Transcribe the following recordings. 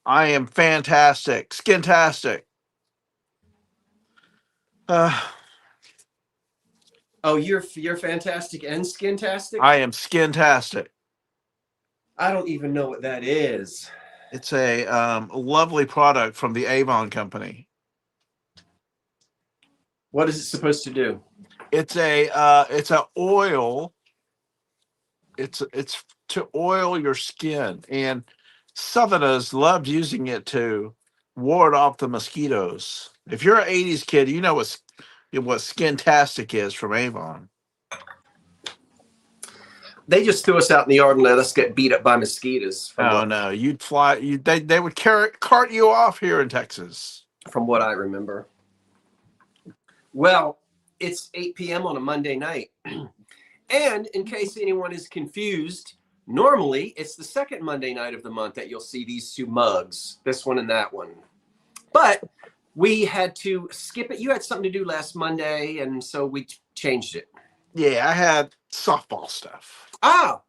I am fantastic. Skintastic. Uh, Oh, you're fantastic and skintastic? I am skintastic. I don't even know what that is. It's a lovely product from the Avon company. What is it supposed to do? It's a oil. It's to oil your skin, and Southerners loved using it to ward off the mosquitoes. If you're an '80s kid, you know what Skintastic is from Avon. They just threw us out in the yard and let us get beat up by mosquitoes. Oh no, you'd fly. They would cart you off here in Texas. From what I remember. Well, it's 8 p.m. on a Monday night. And in case anyone is confused, normally it's the second Monday night of the month that you'll see these two mugs, this one and that one. But we had to skip it. You had something to do last Monday, and so we changed it. Yeah, I had softball stuff. Ah,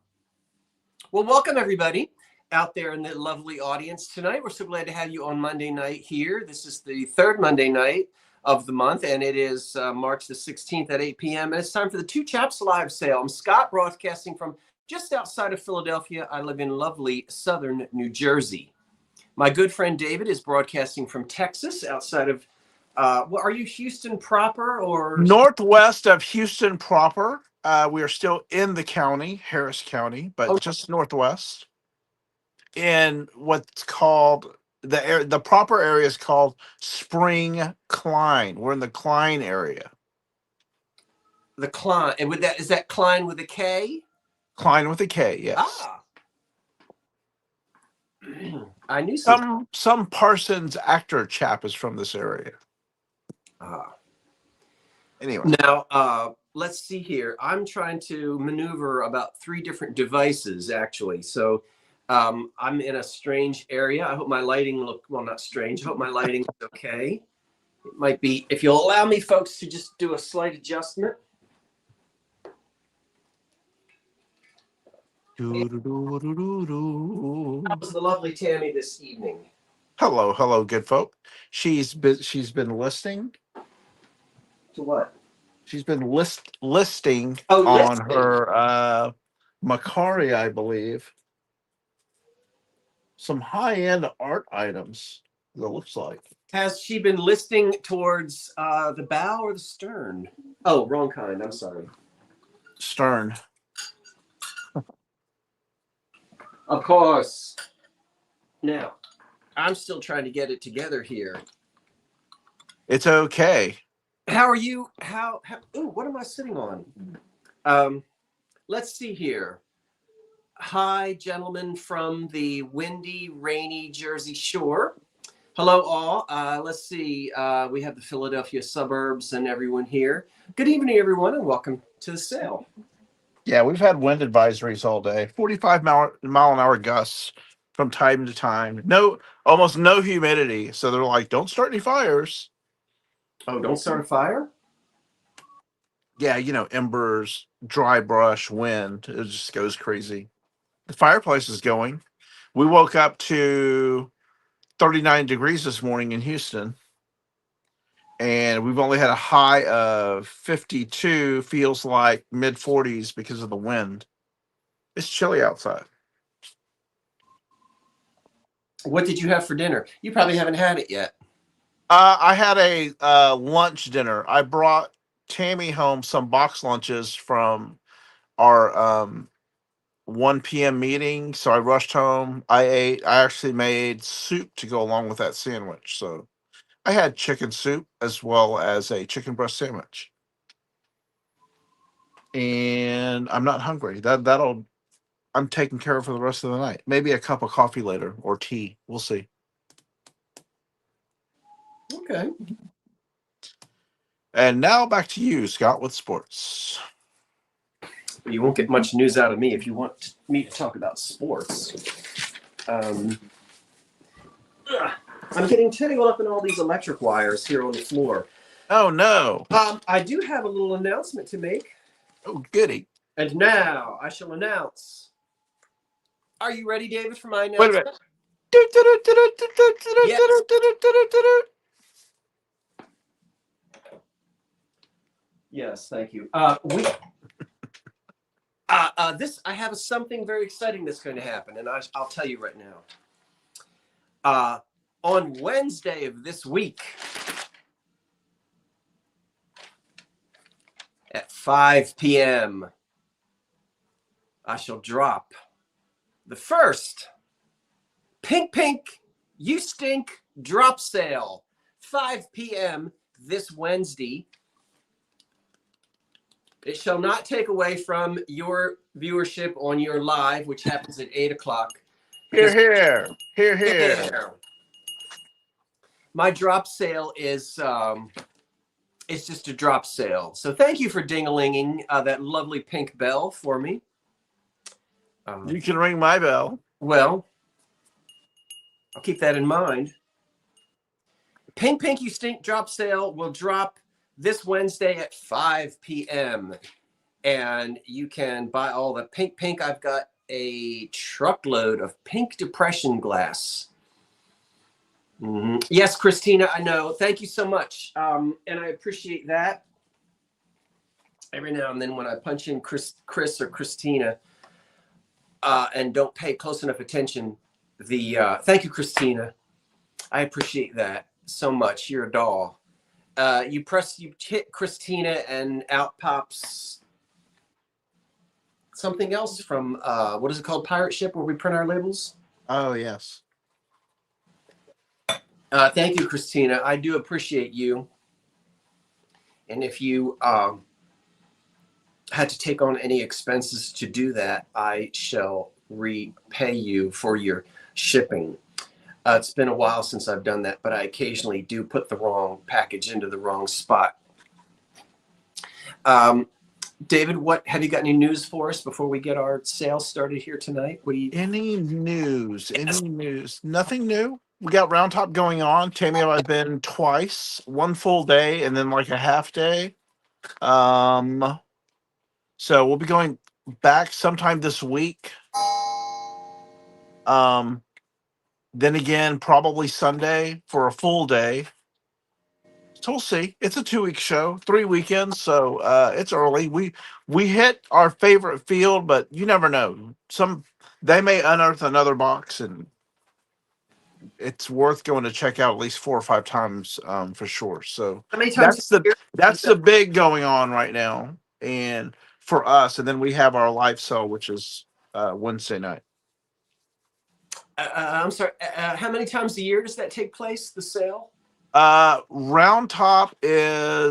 well, welcome everybody out there in the lovely audience tonight. We're so glad to have you on Monday night here. This is the third Monday night of the month, and it is March the 16th at 8 p.m. And it's time for the Two Chaps live sale. I'm Scott, broadcasting from just outside of Philadelphia. I live in lovely southern New Jersey. My good friend David is broadcasting from Texas, outside of, well, are you Houston proper or? Northwest of Houston proper. We are still in the county, Harris County, but just northwest. In what's called the proper area is called Spring Klein. We're in the Klein area. The Klein, and with that, is that Klein with a K? Klein with a K, yes. Ah. I knew some Parsons actor chap is from this area. Anyway. Now, let's see here. I'm trying to maneuver about 3 different devices, actually. So I'm in a strange area. I hope my lighting not strange. I hope my lighting is okay. It might be, if you'll allow me, folks, to just do a slight adjustment. How's the lovely Tammy this evening? Hello, good folk. She's been listening. To what? She's been listing listing. Her Macari, I believe. Some high-end art items, it looks like. Has she been listing towards the bow or the stern? Oh, wrong kind. I'm sorry. Stern. Of course. Now, I'm still trying to get it together here. It's okay. How are you? Ooh, what am I sitting on? Let's see here. Hi, gentlemen from the windy, rainy Jersey Shore. Hello, all. Let's see. We have the Philadelphia suburbs and everyone here. Good evening, everyone, and welcome to the sale. Yeah, we've had wind advisories all day. 45 mile an hour gusts from time to time. Almost no humidity. So they're like, don't start any fires. Oh, don't start a fire? Yeah, embers, dry brush, wind. It just goes crazy. The fireplace is going. We woke up to 39 degrees this morning in Houston. And we've only had a high of 52, feels like mid 40s because of the wind. It's chilly outside. What did you have for dinner? You probably haven't had it yet. I had a lunch dinner. I brought Tammy home some box lunches from our 1 p.m. meeting. So I rushed home. I actually made soup to go along with that sandwich. So I had chicken soup as well as a chicken breast sandwich. And I'm not hungry. I'm taken care of for the rest of the night. Maybe a cup of coffee later or tea. We'll see. Okay. And now back to you, Scott, with sports. You won't get much news out of me if you want me to talk about sports. I'm getting tangled up in all these electric wires here on the floor. Oh, no. I do have a little announcement to make. Oh, goody. And now I shall announce. Are you ready, David, for my announcement? Wait a minute. Yes. Yes, thank you. I have something very exciting that's going to happen, and I'll tell you right now. On Wednesday of this week at 5 p.m., I shall drop the first Pink You Stink drop sale. 5 p.m. this Wednesday. It shall not take away from your viewership on your live, which happens at 8 o'clock. Here, here, here. My drop sale is it's just a drop sale. So thank you for ding-a-linging that lovely pink bell for me. You can ring my bell. Well, I'll keep that in mind. Pink You Stink drop sale will drop this Wednesday at 5 p.m. And you can buy all the pink. I've got a truckload of pink depression glass. Mm-hmm. Yes, Christina, I know. Thank you so much. And I appreciate that. Every now and then when I punch in Chris or Christina and don't pay close enough attention, thank you, Christina. I appreciate that so much. You're a doll. You hit Christina and out pops something else from, what is it called? Pirate Ship, where we print our labels? Oh, yes. Thank you, Christina. I do appreciate you. And if you had to take on any expenses to do that, I shall repay you for your shipping. It's been a while since I've done that, but I occasionally do put the wrong package into the wrong spot. David, what have you got any news for us before we get our sale started here tonight? Any news? Any news? Nothing new. We got Round Top going on. Tammy and I've been twice, one full day and then like a half day. So we'll be going back sometime this week. Then again, probably Sunday for a full day. So we'll see. It's a 2-week show, 3 weekends, so it's early. We hit our favorite field, but you never know. They may unearth another box, and it's worth going to check out at least 4 or 5 times for sure. So how many times that's the big going on right now, and for us, and then we have our live sale, which is Wednesday night. I'm sorry. How many times a year does that take place? The sale? Round Top they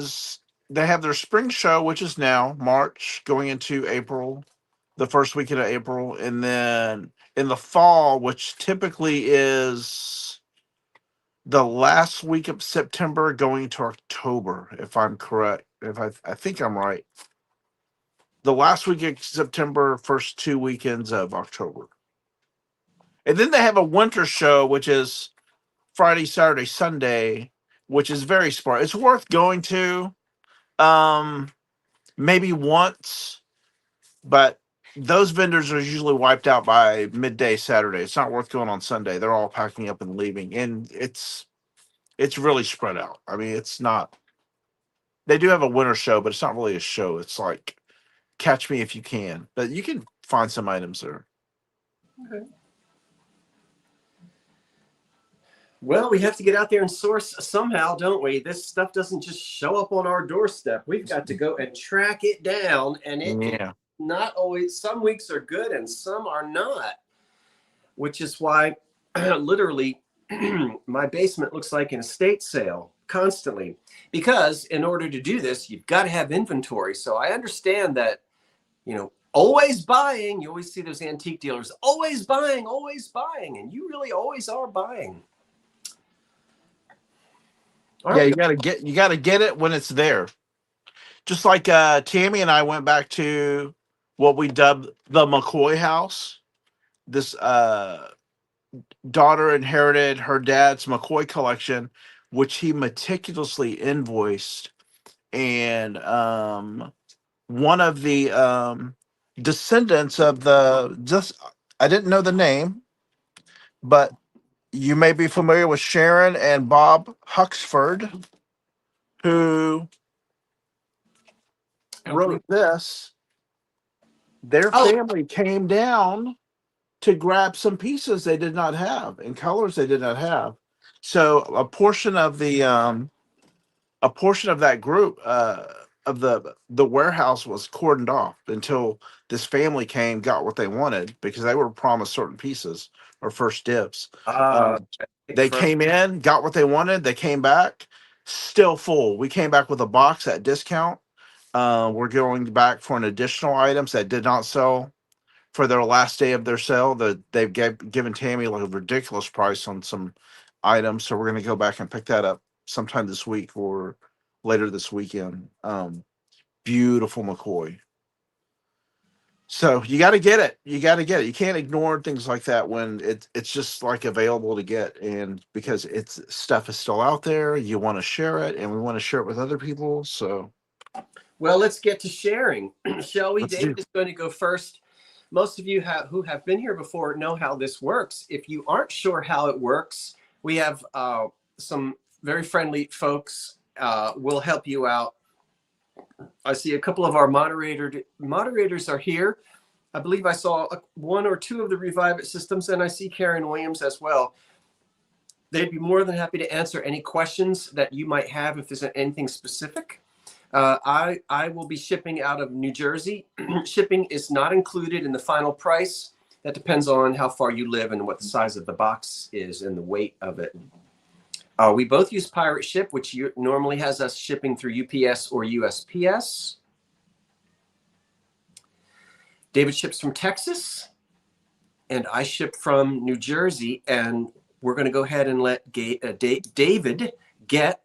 have their spring show, which is now March, going into April, the first weekend of April, and then in the fall, which typically is the last week of September, going to October, if I'm correct. I think I'm right. The last week of September, first 2 weekends of October. And then they have a winter show, which is Friday, Saturday, Sunday, which is very smart. It's worth going to maybe once, but those vendors are usually wiped out by midday Saturday. It's not worth going on Sunday. They're all packing up and leaving, and it's really spread out. I mean, it's not. They do have a winter show, but it's not really a show. It's like Catch Me If You Can, but you can find some items there. Okay. Well, we have to get out there and source somehow, don't we? This stuff doesn't just show up on our doorstep. We've got to go and track it down, and it's not always. Some weeks are good and some are not, which is why literally my basement looks like an estate sale constantly, because in order to do this, you've got to have inventory. So I understand that, always buying. You always see those antique dealers always buying, and you really always are buying. Yeah, you gotta get it when it's there. Just like Tammy and I went back to what we dubbed the McCoy house. This daughter inherited her dad's McCoy collection, which he meticulously invoiced. And one of the descendants of I didn't know the name, but You may be familiar with Sharon and Bob Huxford, who wrote this. Their Oh, family came down to grab some pieces they did not have and colors they did not have. So a portion of that group of the warehouse was cordoned off until this family came, got what they wanted because they were promised certain pieces or first dibs. uh, Um, they came in, got what they wanted. They came back, still full. We came back with a box at discount. We're going back for an additional items that did not sell for their last day of their sale. That they've given Tammy like a ridiculous price on some items, so we're going to go back and pick that up sometime this week or later this weekend. Beautiful McCoy. So you got to get it. You got to get it. You can't ignore things like that when it's just like available to get, and because it's stuff is still out there, you want to share it, and we want to share it with other people. So well, let's get to sharing. Shall we? let's David do. is going to go first. Most of you who have been here before know how this works. If you aren't sure how it works, we have some very friendly folks will help you out. I see a couple of our moderators are here. I believe I saw one or two of the Revive It systems, and I see Karen Williams as well. They'd be more than happy to answer any questions that you might have if there's anything specific. I will be shipping out of New Jersey. Shipping is not included in the final price. That depends on how far you live and what the size of the box is and the weight of it. We both use Pirate Ship, which normally has us shipping through UPS or USPS. David ships from Texas, and I ship from New Jersey. And we're going to go ahead and let David get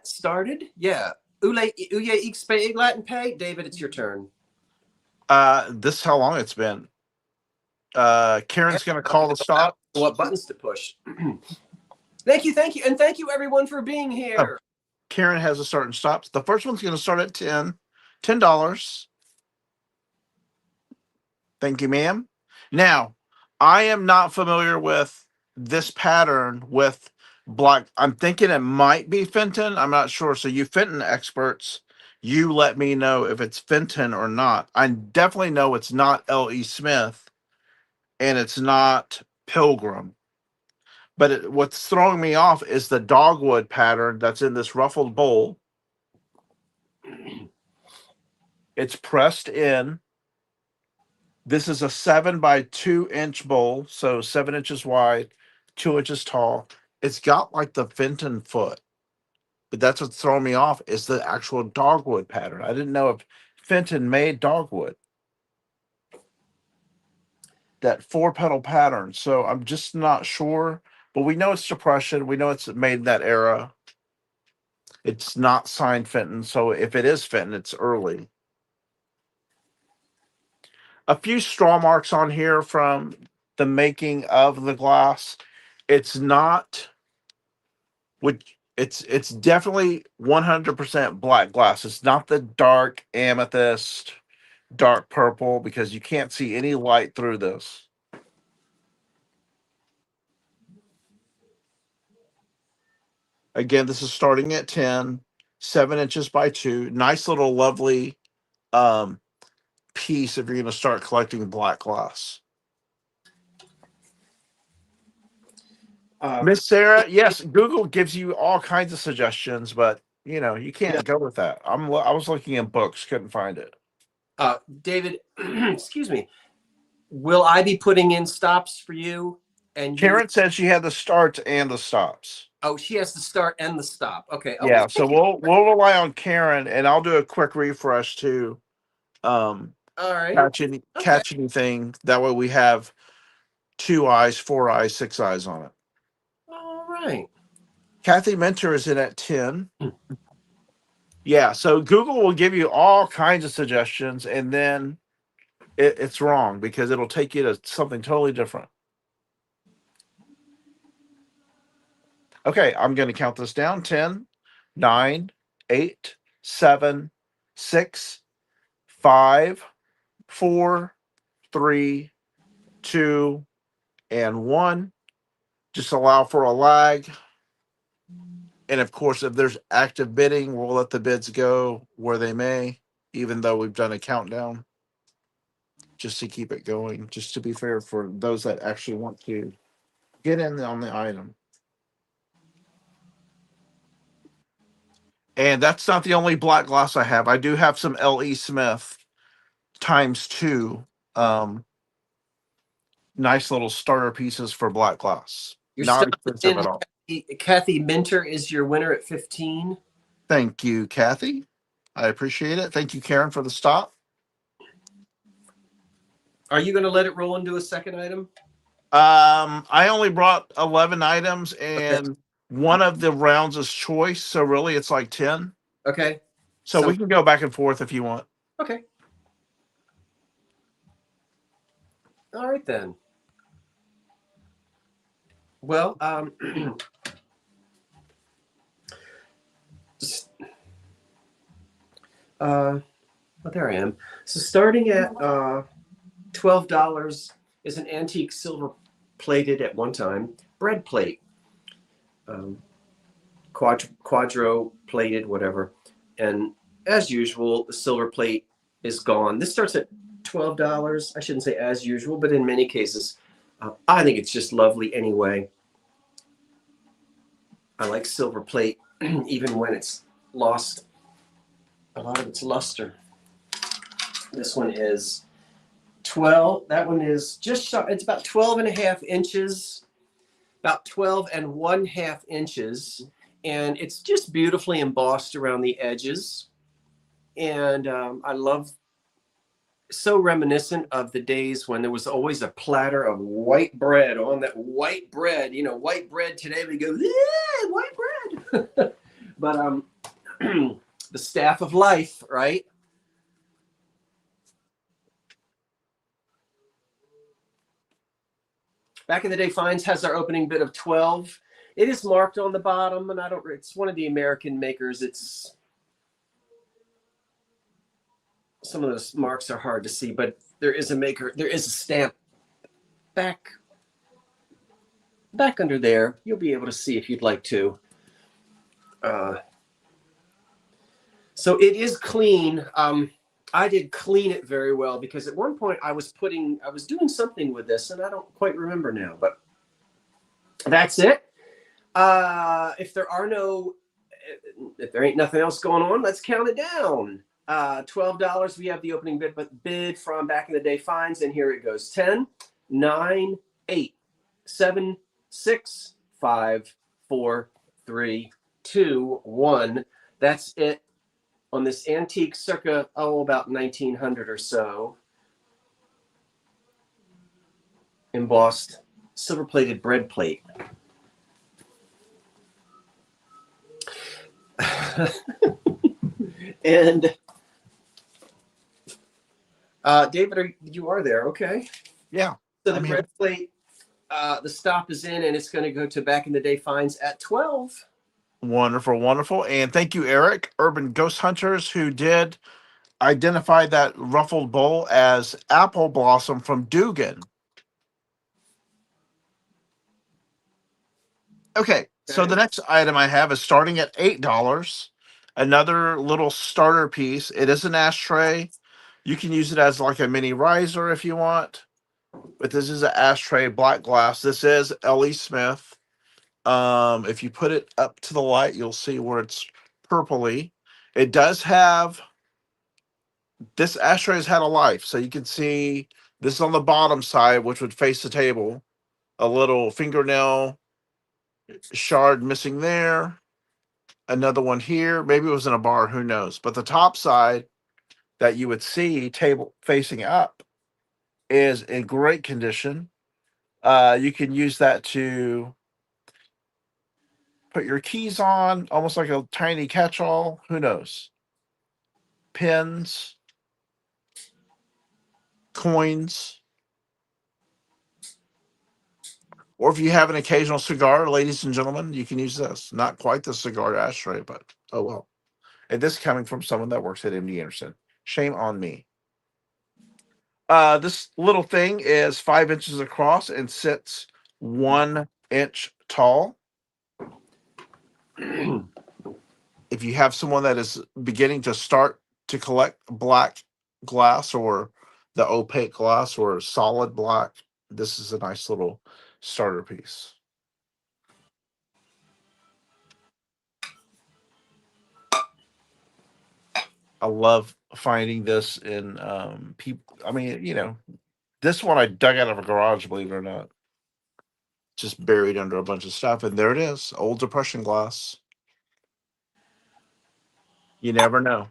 started. Yeah. Uye ik speak Latin pay. David, it's your turn. This is how long it's been. Karen's going to call the stop. What buttons to push. Thank you. And thank you, everyone, for being here. Karen has a start and stops. The first one's going to start at $10. Thank you, ma'am. Now, I am not familiar with this pattern with black. I'm thinking it might be Fenton. I'm not sure. So you Fenton experts, you let me know if it's Fenton or not. I definitely know it's not L.E. Smith and it's not Pilgrim. But what's throwing me off is the dogwood pattern that's in this ruffled bowl. It's pressed in. This is a 7 by 2 inch bowl, so 7 inches wide, 2 inches tall. It's got like the Fenton foot, but that's what's throwing me off is the actual dogwood pattern. I didn't know if Fenton made dogwood. That 4 petal pattern. So I'm just not sure. But we know it's depression. We know it's made in that era. It's not signed Fenton. So if it is Fenton, it's early. A few straw marks on here from the making of the glass. It's not, which it's definitely 100% black glass. It's not the dark amethyst, dark purple, because you can't see any light through this. Again, this is starting at 10, 7 inches by 2. Nice little lovely um, piece if you're going to start collecting black glass. Miss Sarah, yes, Google gives you all kinds of suggestions, but you can't go with that. I was looking in books, couldn't find it. David, excuse me. Will I be putting in stops for you? And Karen said she had the starts and the stops. Oh, she has the start and the stop. Okay. Yeah, so we'll rely on Karen, and I'll do a quick refresh to all right. catch anything. That way we have 2 eyes, 4 eyes, 6 eyes on it. All right. Kathy Mentor is in at 10. Yeah, so Google will give you all kinds of suggestions, and then it's wrong because it'll take you to something totally different. Okay, I'm going to count this down. 10, 9, 8, 7, 6, 5, 4, 3, 2, and 1. Just allow for a lag. And of course, if there's active bidding, we'll let the bids go where they may, even though we've done a countdown, just to keep it going, just to be fair for those that actually want to get in on the item. And that's not the only black glass I have. I do have some L.E. Smith ×2 nice little starter pieces for black glass. You're Not still expensive in. at all. Kathy Minter is your winner at 15. Thank you, Kathy. I appreciate it. Thank you, Karen, for the stop. Are you going to let it roll into a second item? I only brought 11 items, and Okay. one of the rounds is choice, so really it's like 10. Okay. So we can go back and forth if you want. Okay. All right then. Well, well, there I am. So starting at $12 is an antique silver plated at one time bread plate, quadro plated, whatever. And as usual, the silver plate is gone. This starts at $12. I shouldn't say as usual, but in many cases, I think it's just lovely anyway. I like silver plate, even when it's lost a lot of its luster. This one is 12. That one is just short. It's about 12.5 inches, about 12.5 inches. And it's just beautifully embossed around the edges. And I love, so reminiscent of the days when there was always a platter of white bread on that white bread. You know, white bread today, we go, yeah, white bread. But the staff of life, right? Back in the Day Finds has our opening bid of 12. It is marked on the bottom, and it's one of the American makers. It's, some of those marks are hard to see, but there is a maker, there is a stamp back under there. You'll be able to see if you'd like to. So it is clean. I did clean it very well because at one point I was doing something with this and I don't quite remember now, but that's it. If there ain't nothing else going on, let's count it down. $12, we have the opening bid from Back in the Day Finds, and here it goes. 10, 9, 8, 7, 6, 5, 4, 3, 2, 1. That's it on this antique circa, about 1900 or so. Embossed silver-plated bread plate. And David, you are there, okay? Yeah. So the bread plate, the stop is in, and it's going to go to Back in the Day Finds at 12. Wonderful, wonderful. And thank you, Eric, Urban Ghost Hunters, who did identify that ruffled bowl as Apple Blossom from Dugan. Okay, so the next item I have is starting at $8. Another little starter piece. It is an ashtray. You can use it as like a mini riser if you want. But this is an ashtray, black glass. This is L.E. Smith. If you put it up to the light, you'll see where it's purpley. It does have, this ashtray has had a life. So you can see this on the bottom side, which would face the table. A little fingernail shard missing there. Another one here. Maybe it was in a bar, who knows? But the top side that you would see table facing up is in great condition. You can use that to put your keys on, almost like a tiny catch-all. Who knows? Pins, coins, or if you have an occasional cigar, ladies and gentlemen, you can use this. Not quite the cigar ashtray, but oh well. And this coming from someone that works at MD Anderson. Shame on me. This little thing is 5 inches across and sits 1 inch tall. If you have someone that is beginning to start to collect black glass or the opaque glass or solid black, this is a nice little starter piece. I love finding this in people. I mean, you know, this one I dug out of a garage, believe it or not, just buried under a bunch of stuff, and there it is, old Depression glass. You never know.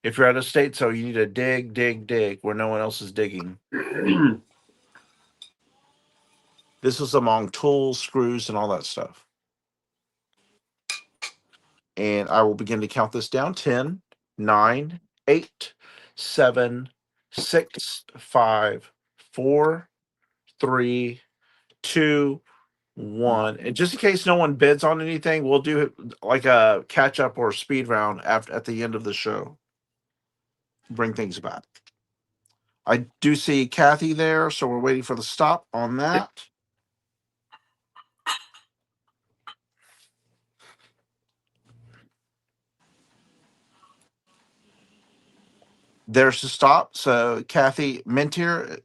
If you're out of state, so you need to dig, dig, dig where no one else is digging. This was among tools, screws, and all that stuff. And I will begin to count this down: 10, 9, 8, 7, 6, 5, 4, 3, 2, 1. And just in case no one bids on anything, we'll do like a catch up or speed round at the end of the show. Bring things back. I do see Kathy there, so we're waiting for the stop on that. There's the stop. So Kathy Mintier,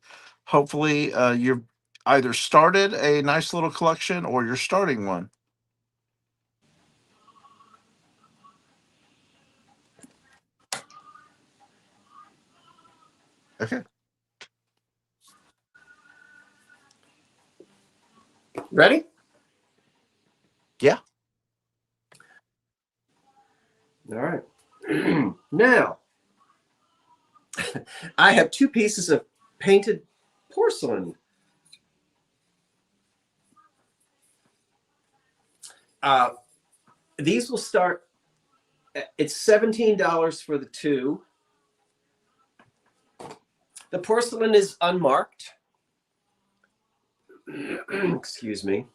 hopefully you've either started a nice little collection or you're starting one. Okay. Ready? Yeah. All right. Now, I have 2 pieces of painted porcelain. These will start, it's $17 for the 2. The porcelain is unmarked. Excuse me.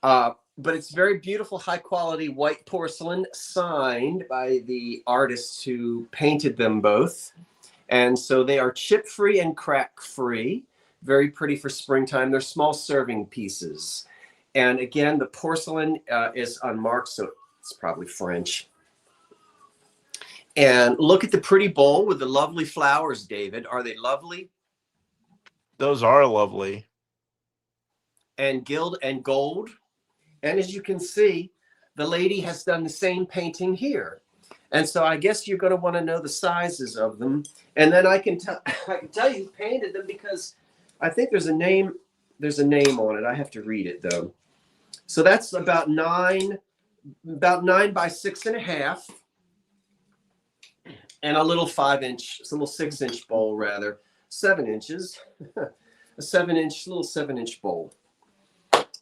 But it's very beautiful, high quality white porcelain signed by the artists who painted them both. And so they are chip free and crack free. Very pretty for springtime. They're small serving pieces. And again, the porcelain is unmarked, so it's probably French. And look at the pretty bowl with the lovely flowers, David. Are they lovely? Those are lovely. And gilt and gold. And as you can see, the lady has done the same painting here. And so I guess you're going to want to know the sizes of them. And then I can tell you who painted them, because I think there's a name on it. I have to read it though. So that's about 9 by 6.5, and a little 5-inch, it's a little 6-inch bowl, rather 7 inches, a 7-inch bowl.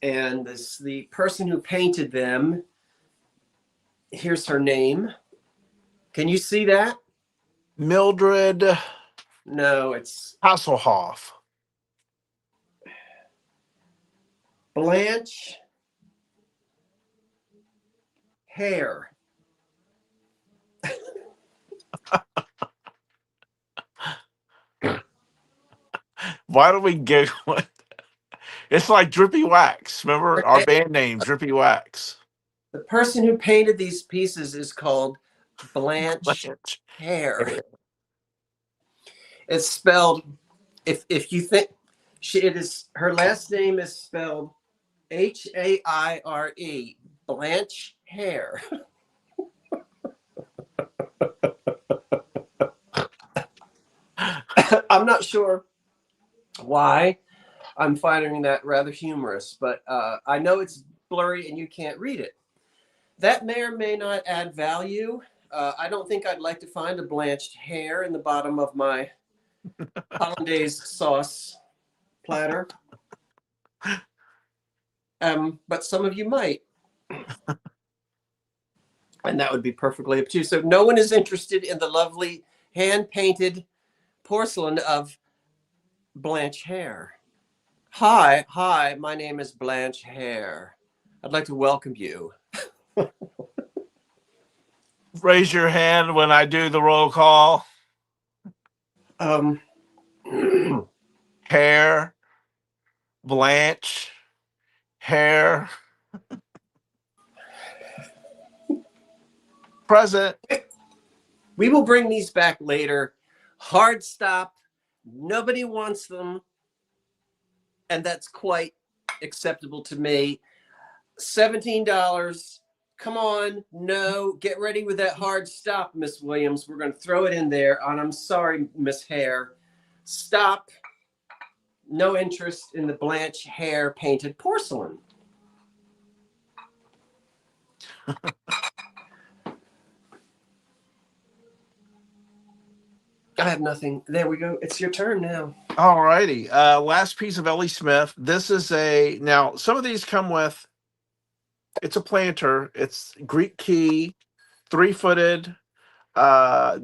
And the person who painted them, here's her name. Can you see that? Mildred. No, it's Hasselhoff. Blanche Hare. Why don't we go? It's like Drippy Wax. Remember our band name, Drippy Wax. The person who painted these pieces is called Blanche Hare. It's spelled, if you think it is, her last name is spelled Haire, Blanche Hare. I'm not sure why I'm finding that rather humorous, but I know it's blurry and you can't read it. That may or may not add value. I don't think I'd like to find a blanched hare in the bottom of my hollandaise sauce platter. But some of you might. And that would be perfectly up to you. So no one is interested in the lovely hand-painted porcelain of Blanche Hare. Hi, my name is Blanche Hare. I'd like to welcome you. Raise your hand when I do the roll call. Um, Hare, Blanche, hair. Present. We will bring these back later. Hard stop. Nobody wants them. And that's quite acceptable to me. $17. Come on. No. Get ready with that hard stop, Miss Williams. We're going to throw it in there. And I'm sorry, Miss Hare. Stop. No interest in the Blanche Hare painted porcelain. I have nothing. There we go. It's your turn now. All righty. Last piece of L.E. Smith. This is now some of these come with, it's a planter. It's Greek key, 3-footed.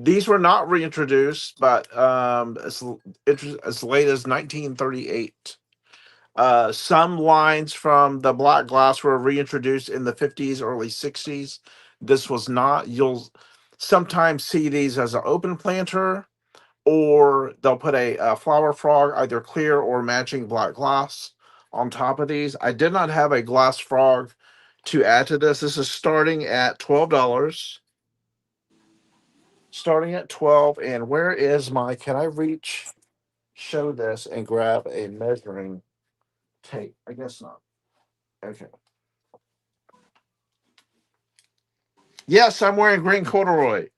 These were not reintroduced, but as late as 1938. Some lines from the black glass were reintroduced in the 50s, early 60s. This was not. You'll sometimes see these as an open planter, or they'll put a flower frog, either clear or matching black glass, on top of these. I did not have a glass frog to add to this. This is starting at $12. Starting at 12. And where is my, can I show this and grab a measuring tape? I guess not. Okay. Yes, I'm wearing green corduroy.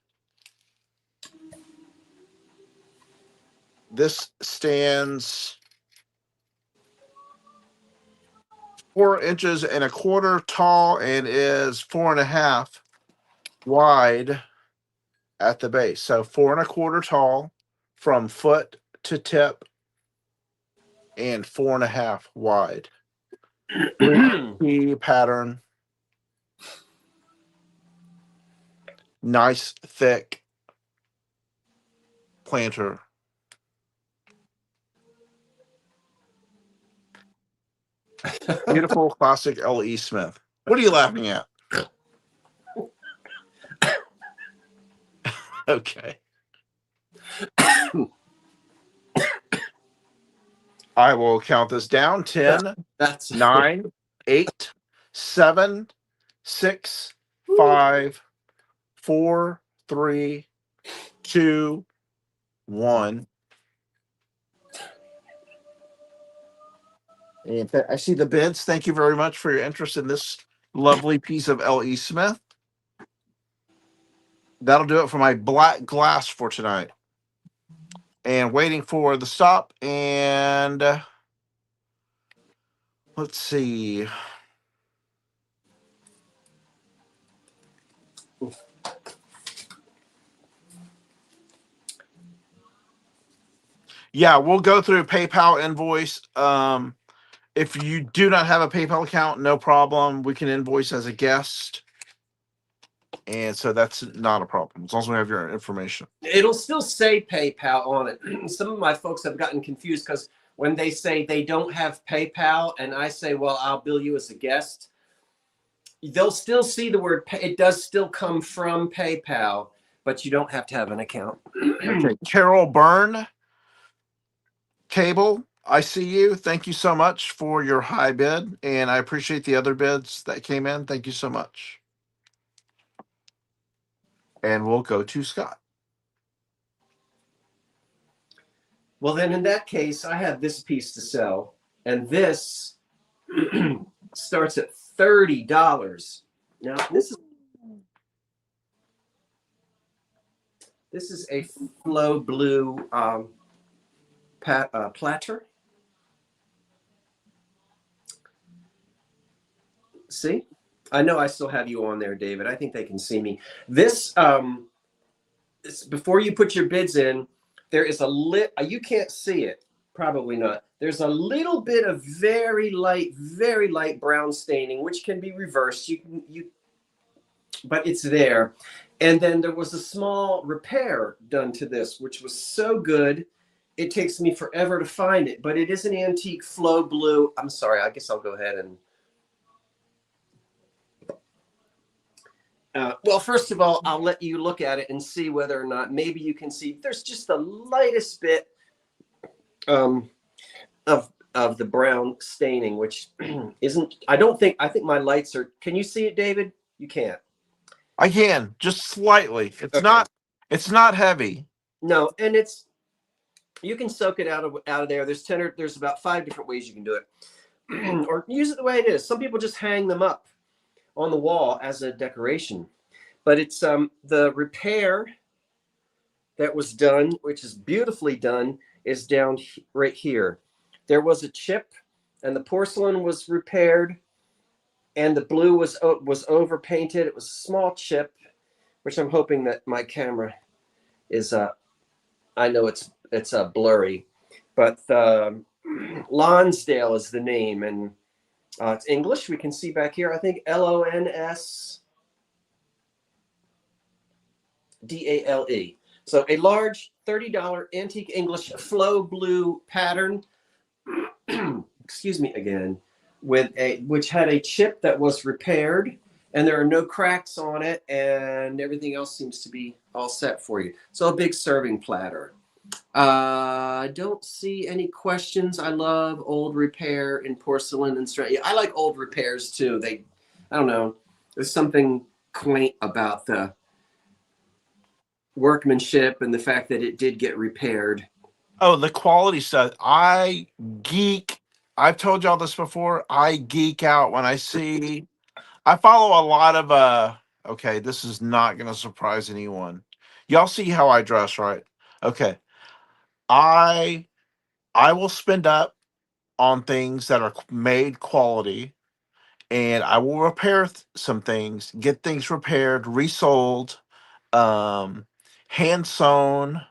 This stands 4.25 inches tall and is 4.5 wide at the base. So 4.25 tall from foot to tip and 4.5 wide. Key pattern. Nice thick planter. Beautiful classic L.E. Smith. What are you laughing at? Okay. I will count this down. 10, That's 9, 8, 7, 6, 5, 4, 3, 2, 1. And I see the bids. Thank you very much for your interest in this lovely piece of L.E. Smith. That'll do it for my black glass for tonight. And waiting for the stop. And let's see. Yeah, we'll go through PayPal invoice. If you do not have a PayPal account, no problem. We can invoice as a guest. And so that's not a problem, as long as we have your information. It'll still say PayPal on it. Some of my folks have gotten confused because when they say they don't have PayPal and I say, well, I'll bill you as a guest, they'll still see the word pay. It does still come from PayPal, but you don't have to have an account. Okay. Carol Byrne, Cable, I see you. Thank you so much for your high bid, and I appreciate the other bids that came in. Thank you so much. And we'll go to Scott. Well, then in that case, I have this piece to sell, and this starts at $30. Now, this is a flow blue platter. See? I know I still have you on there, David. I think they can see me. This, before you put your bids in, there is you can't see it. Probably not. There's a little bit of very light brown staining, which can be reversed. But it's there. And then there was a small repair done to this, which was so good. It takes me forever to find it, but it is an antique flow blue. I'm sorry. I guess I'll go ahead and. Well, first of all, I'll let you look at it and see whether or not maybe you can see. There's just the lightest bit of of the brown staining, which isn't, I think my lights are, can you see it, David? You can't. I can, just slightly. Okay. It's not heavy. No, and you can soak it out of there. There's about 5 different ways you can do it. Or use it the way it is. Some people just hang them up on the wall as a decoration. But it's the repair that was done, which is beautifully done, is down right here. There was a chip, and the porcelain was repaired, and the blue was over painted. It was a small chip, which I'm hoping that my camera is I know it's blurry, but Lonsdale is the name, and it's English. We can see back here, I think Lonsdale. So a large $30 antique English flow blue pattern, excuse me again, which had a chip that was repaired, and there are no cracks on it, and everything else seems to be all set for you. So a big serving platter. I don't see any questions. I love old repair in porcelain and ceramic. I like old repairs too. I don't know, there's something quaint about the workmanship and the fact that it did get repaired. Oh, the quality stuff. I've told y'all this before. I geek out when I follow a lot of okay, this is not gonna surprise anyone. Y'all see how I dress, right? Okay. I will spend up on things that are made quality, and I will repair some things, get things repaired, resold, hand sewn,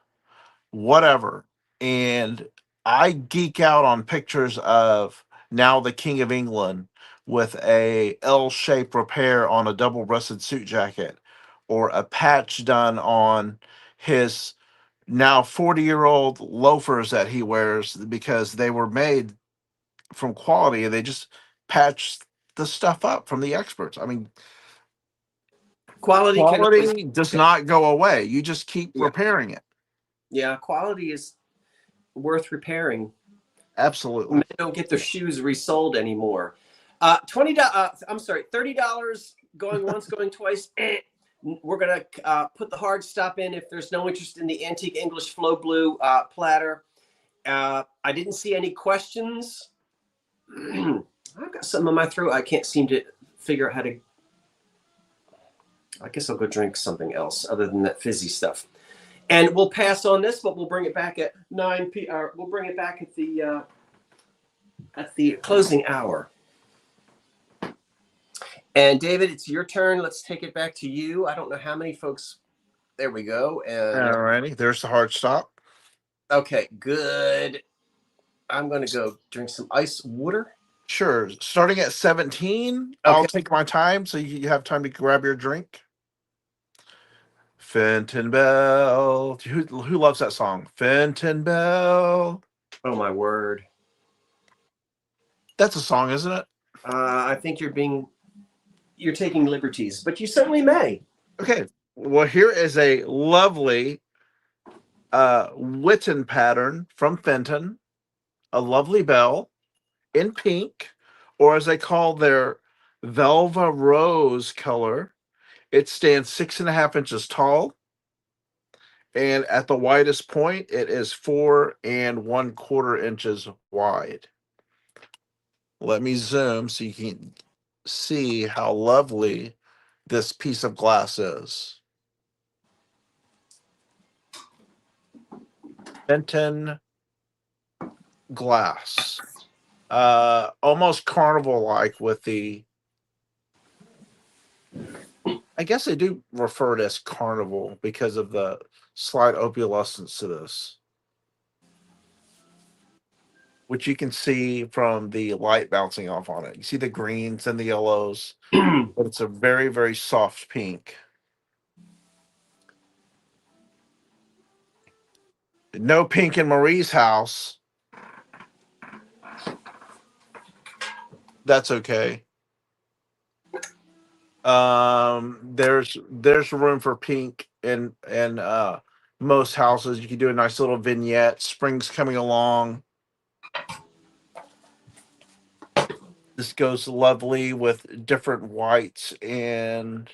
whatever. And I geek out on pictures of now the King of England with a L-shaped repair on a double-breasted suit jacket, or a patch done on his now 40-year-old loafers that he wears because they were made from quality and they just patched the stuff up from the experts. I mean, quality does not go away. You just keep repairing it. Yeah, quality is worth repairing. Absolutely. Men don't get their shoes resold anymore. $30 going once, going twice. We're gonna put the hard stop in if there's no interest in the antique English flow blue platter. I didn't see any questions. I've got something in my throat. I can't seem to figure out how to. I guess I'll go drink something else other than that fizzy stuff. And we'll pass on this, but we'll bring it back at 9 p.m. We'll bring it back at the closing hour. And David, it's your turn. Let's take it back to you. I don't know how many folks. There we go. And all righty, there's the hard stop. Okay, good. I'm going to go drink some ice water. Sure. Starting at 17, okay. I'll take my time so you have time to grab your drink. Fenton Bell. Who loves that song? Fenton Bell. Oh, my word. That's a song, isn't it? I think you're taking liberties, but you certainly may. Okay. Well, here is a lovely Witten pattern from Fenton. A lovely bell in pink, or as they call their Velva Rose color. It stands 6.5 inches tall. And at the widest point, it is 4 1/4 inches wide. Let me zoom so you can see how lovely this piece of glass is. Fenton glass. Almost carnival-like with the... I guess they do refer to it as carnival because of the slight opalescence to this, which you can see from the light bouncing off on it. You see the greens and the yellows, but it's a very, very soft pink. No pink in Marie's house. That's okay. There's room for pink in most houses. You can do a nice little vignette. Spring's coming along. This goes lovely with different whites and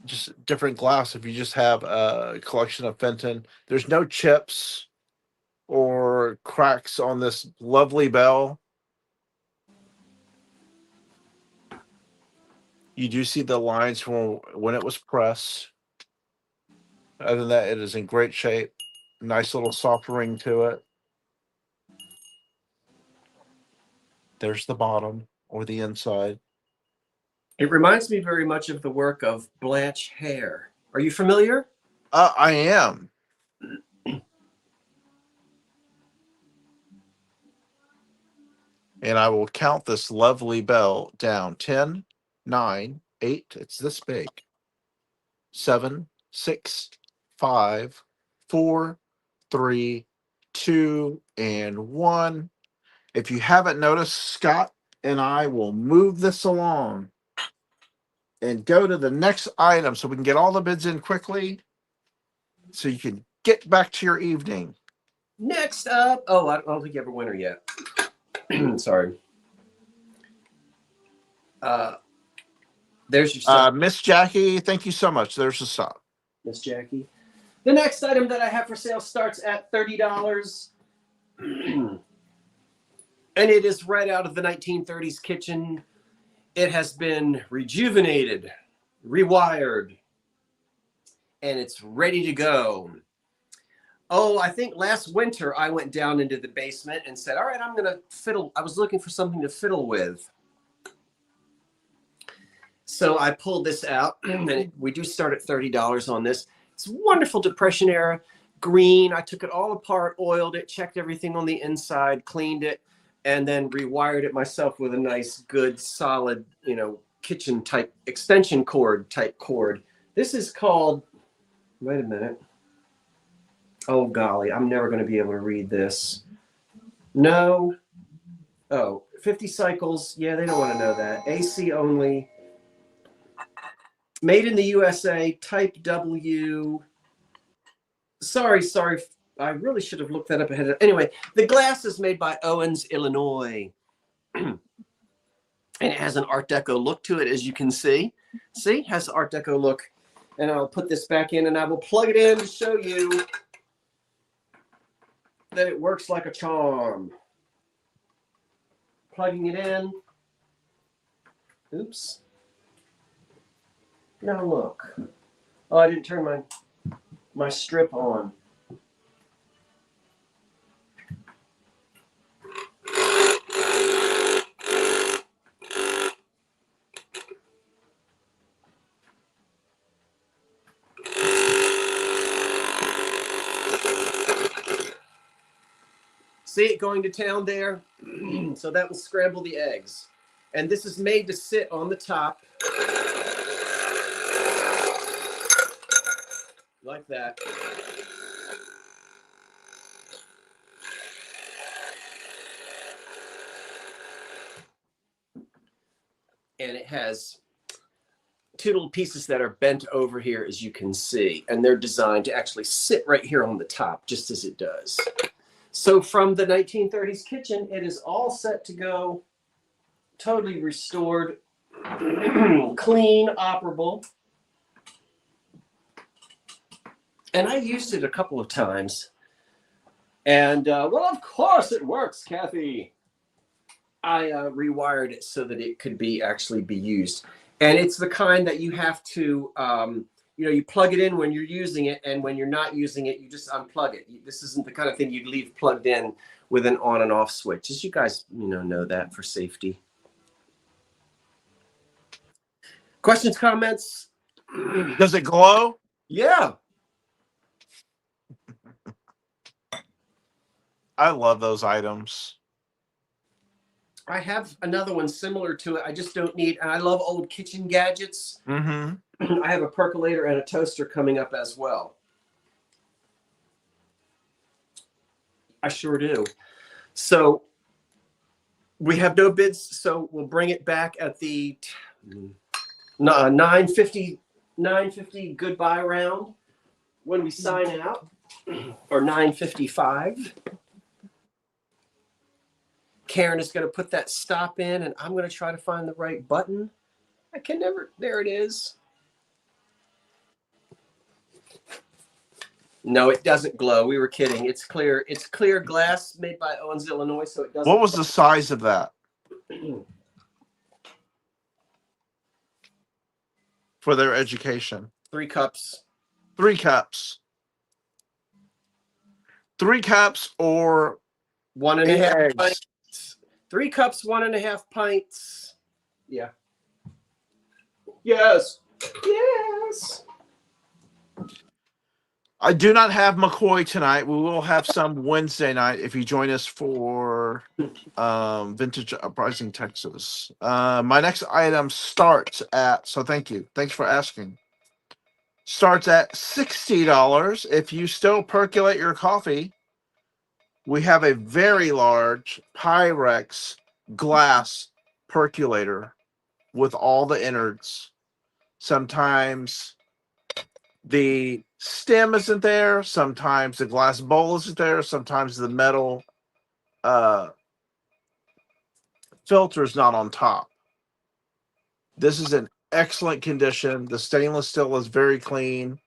just different glass. If you just have a collection of Fenton, there's no chips or cracks on this lovely bell. You do see the lines from when it was pressed. Other than that, it is in great shape. Nice little soft ring to it. There's the bottom or the inside. It reminds me very much of the work of Blanche Hare. Are you familiar? I am. And I will count this lovely bell down. 10, 9, 8. It's this big. 7, 6, 5, 4, 3, 2, and 1. If you haven't noticed, Scott and I will move this along and go to the next item so we can get all the bids in quickly so you can get back to your evening. Next up, oh, I don't think you have a winner yet. Sorry. There's your stop. Miss Jackie, thank you so much. There's the stop. Miss Jackie. The next item that I have for sale starts at $30. And it is right out of the 1930s kitchen. It has been rejuvenated, rewired, and it's ready to go. Oh, I think last winter I went down into the basement and said, all right, I'm going to fiddle. I was looking for something to fiddle with. So I pulled this out, and we do start at $30 on this. It's wonderful Depression era green. I took it all apart, oiled it, checked everything on the inside, cleaned it, and then rewired it myself with a nice, good, solid, kitchen type extension cord type cord. This is called, wait a minute. Oh, golly, I'm never going to be able to read this. No. Oh, 50 cycles. Yeah, they don't want to know that. AC only. Made in the USA, type W. Sorry. I really should have looked that up ahead of. Anyway, the glass is made by Owens, Illinois. And it has an Art Deco look to it, as you can see. See, it has an Art Deco look. And I'll put this back in and I will plug it in to show you that it works like a charm. Plugging it in. Oops. Now look. Oh, I didn't turn my strip on. See it going to town there? So that will scramble the eggs. And this is made to sit on the top. Like that. And it has two little pieces that are bent over here, as you can see. And they're designed to actually sit right here on the top, just as it does. So from the 1930s kitchen, it is all set to go, totally restored, clean, operable. And I used it a couple of times. And, well, of course it works, Kathy. I rewired it so that it could actually be used. And it's the kind that you have to, you plug it in when you're using it, and when you're not using it, you just unplug it. This isn't the kind of thing you'd leave plugged in with an on and off switch. As you guys, know that for safety. Questions, comments? Does it glow? Yeah. I love those items. I have another one similar to it. I just don't need, and I love old kitchen gadgets. Mm-hmm. I have a percolator and a toaster coming up as well. I sure do. So we have no bids, so we'll bring it back at the 950 goodbye round when we sign out, or 9:55. Karen is going to put that stop in, and I'm going to try to find the right button. I can never. There it is. No, it doesn't glow. We were kidding. It's clear. It's clear glass made by Owens, Illinois, so it doesn't. What was the size of that? For their education. 3 cups. 3 cups. 3 cups or 1.5 pints. 3 cups, 1.5 pints. Yeah. Yes. Yes. I do not have McCoy tonight. We will have some Wednesday night if you join us for Vintage Uprising Texas. My next item starts at, so thank you. Thanks for asking. Starts at $60. If you still percolate your coffee, we have a very large Pyrex glass percolator with all the innards. Sometimes the stem isn't there. Sometimes the glass bowl isn't there. Sometimes the metal filter is not on top. This is in excellent condition. The stainless steel is very clean.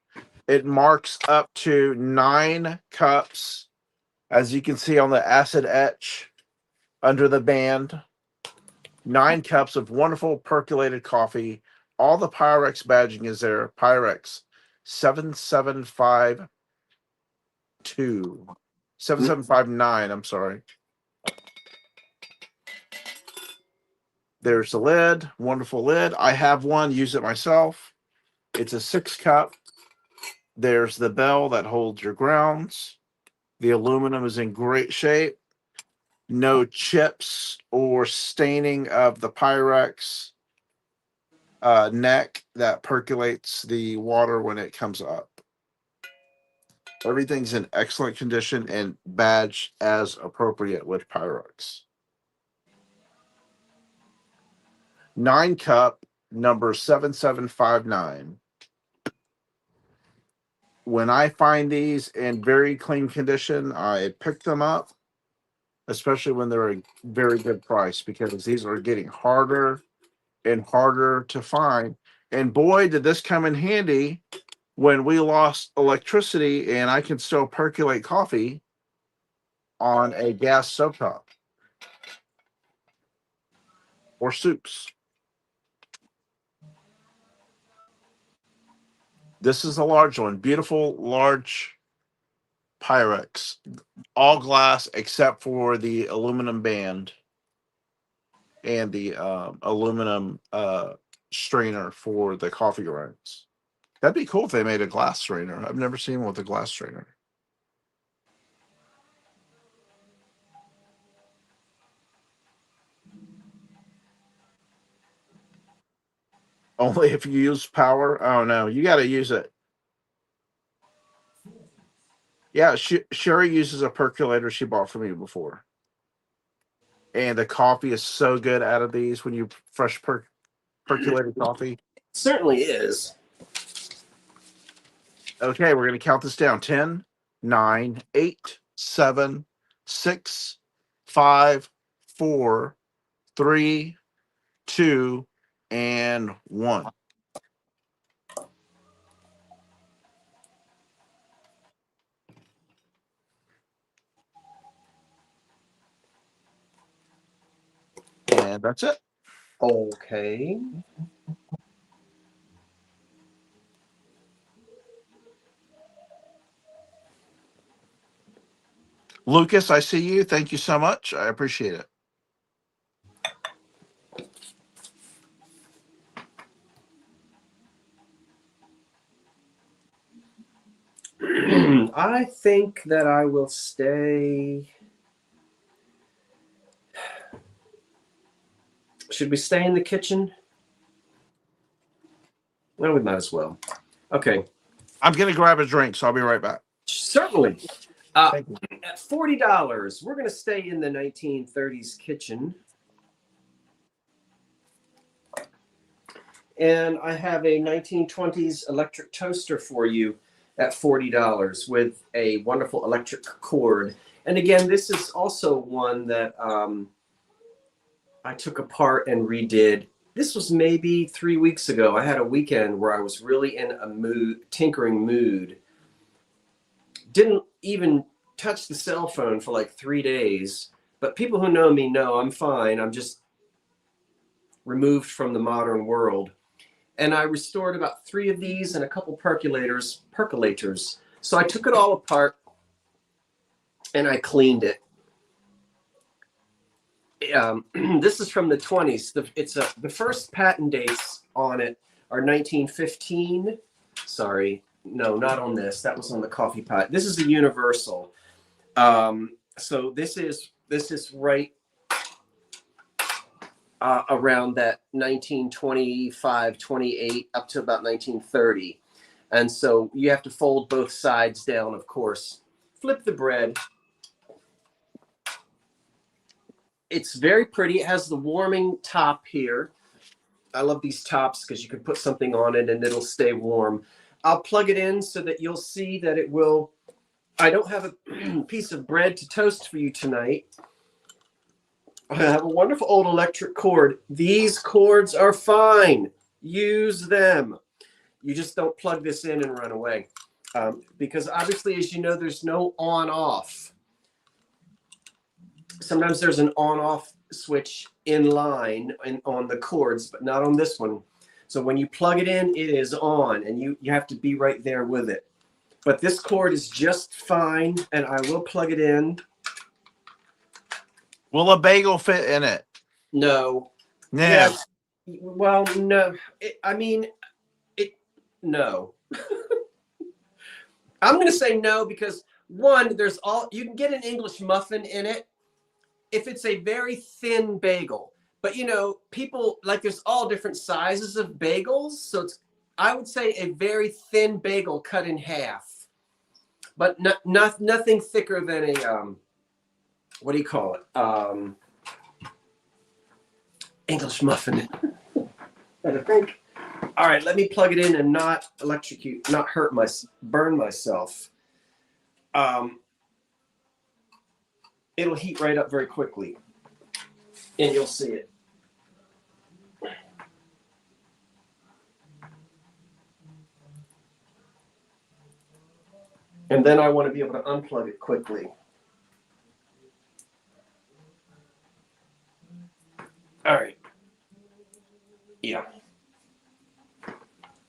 It marks up to 9 cups, as you can see on the acid etch under the band. 9 cups of wonderful percolated coffee. All the Pyrex badging is there. Pyrex 7752. 7759, I'm sorry. There's the lid. Wonderful lid. I have one. Use it myself. It's a 6 cup. There's the bell that holds your grounds. The aluminum is in great shape. No chips or staining of the Pyrex neck that percolates the water when it comes up. Everything's in excellent condition and badged as appropriate with Pyrex. 9 cup, number 7759. When I find these in very clean condition, I pick them up, especially when they're a very good price, because these are getting harder and harder to find. And boy, did this come in handy when we lost electricity and I can still percolate coffee on a gas stovetop or soups. This is a large one. Beautiful, large Pyrex. All glass except for the aluminum band and the aluminum strainer for the coffee grinds. That'd be cool if they made a glass strainer. I've never seen one with a glass strainer. Only if you use power. Oh no, you got to use it. Yeah, Sherry uses a percolator she bought from me before. And the coffee is so good out of these when you fresh percolated coffee. Certainly is. Okay, we're going to count this down. 10, 9, 8, 7, 6, 5, 4, 3, 2, and 1. And that's it. Okay. Lucas, I see you. Thank you so much. I appreciate it. I think that I will stay. Should we stay in the kitchen? Well, we might as well. Okay. I'm going to grab a drink, so I'll be right back. Certainly. Thank you. At $40, we're going to stay in the 1930s kitchen. And I have a 1920s electric toaster for you at $40 with a wonderful electric cord. And again, this is also one that I took apart and redid. This was maybe 3 weeks ago. I had a weekend where I was really in a tinkering mood. Didn't even touch the cell phone for like 3 days. But people who know me know I'm fine. I'm just removed from the modern world. And I restored about 3 of these and a couple percolators. So I took it all apart and I cleaned it. This is from the 20s. The first patent dates on it are 1915. Sorry, no, not on this. That was on the coffee pot. This is a universal. So this is right around that 1925, 28 up to about 1930. And so you have to fold both sides down, of course. Flip the bread. It's very pretty. It has the warming top here. I love these tops because you can put something on it and it'll stay warm. I'll plug it in so that you'll see that it will. I don't have a piece of bread to toast for you tonight. I have a wonderful old electric cord. These cords are fine. Use them. You just don't plug this in and run away. Because obviously, as you know, there's no on-off. Sometimes there's an on-off switch in line on the cords, but not on this one. So when you plug it in, it is on, and you have to be right there with it. But this cord is just fine, and I will plug it in. Will a bagel fit in it? No. No. Yes. Well, no. No. I'm going to say no because, one, you can get an English muffin in it if it's a very thin bagel. But, people, there's all different sizes of bagels. So I would say a very thin bagel cut in half. But nothing thicker than a, what do you call it? English muffin. And I think, all right, let me plug it in and not electrocute, not burn myself. It'll heat right up very quickly, and you'll see it. And then I want to be able to unplug it quickly. All right. Yeah.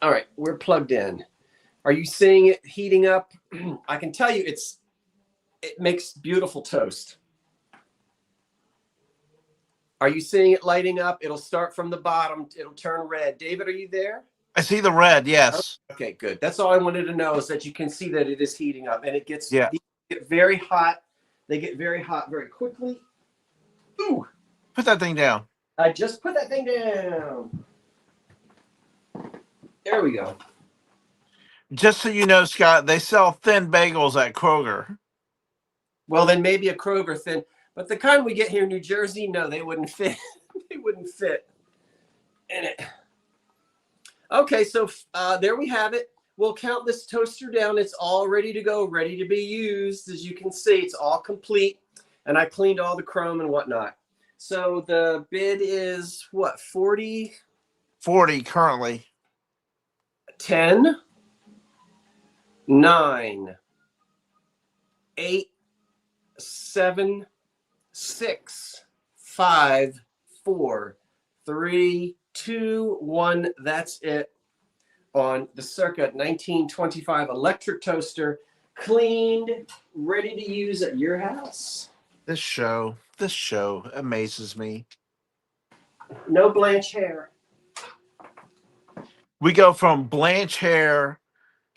All right, we're plugged in. Are you seeing it heating up? I can tell you it makes beautiful toast. Are you seeing it lighting up? It'll start from the bottom. It'll turn red. David, are you there? I see the red, yes. Okay, good. That's all I wanted to know is that you can see that it is heating up. And these get very hot. They get very hot very quickly. Ooh. Put that thing down. I just put that thing down. There we go. Just so you know, Scott, they sell thin bagels at Kroger. Well, then maybe a Kroger thin. But the kind we get here in New Jersey, no, they wouldn't fit. They wouldn't fit in it. Okay, so there we have it. We'll count this toaster down. It's all ready to go, ready to be used. As you can see, it's all complete. And I cleaned all the chrome and whatnot. So the bid is what, 40? 40 currently. 10, 9, 8, 7, 6, 5, 4, 3, 2, 1. That's it on the circa 1925 electric toaster, cleaned, ready to use at your house. This show amazes me. No blanch hair. We go from blanch hair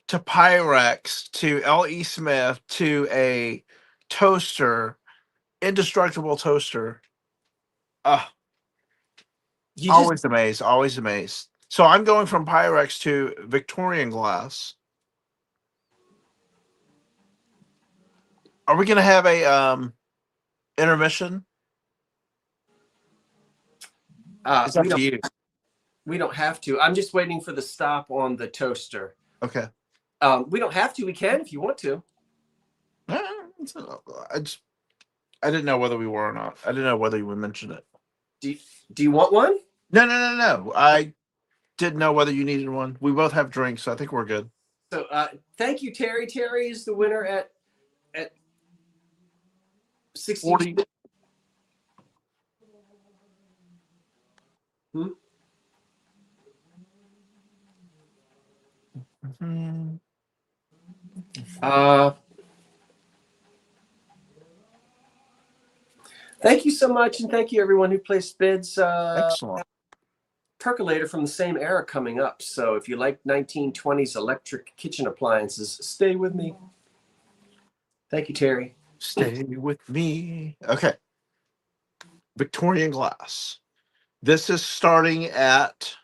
to Pyrex to L.E. Smith to a toaster, indestructible toaster. Always amazed. So I'm going from Pyrex to Victorian glass. Are we going to have a intermission? It's up to you. We don't have to. I'm just waiting for the stop on the toaster. Okay. We don't have to. We can if you want to. I didn't know whether we were or not. I didn't know whether you would mention it. Do you want one? No. I didn't know whether you needed one. We both have drinks, so I think we're good. So thank you, Terry. Terry is the winner at 60. 40. Hmm? Mhm. Thank you so much, and thank you everyone who placed bids. Excellent. Percolator from the same era coming up. So if you like 1920s electric kitchen appliances, stay with me. Thank you, Terry. Stay with me. Okay. Victorian glass. This is starting at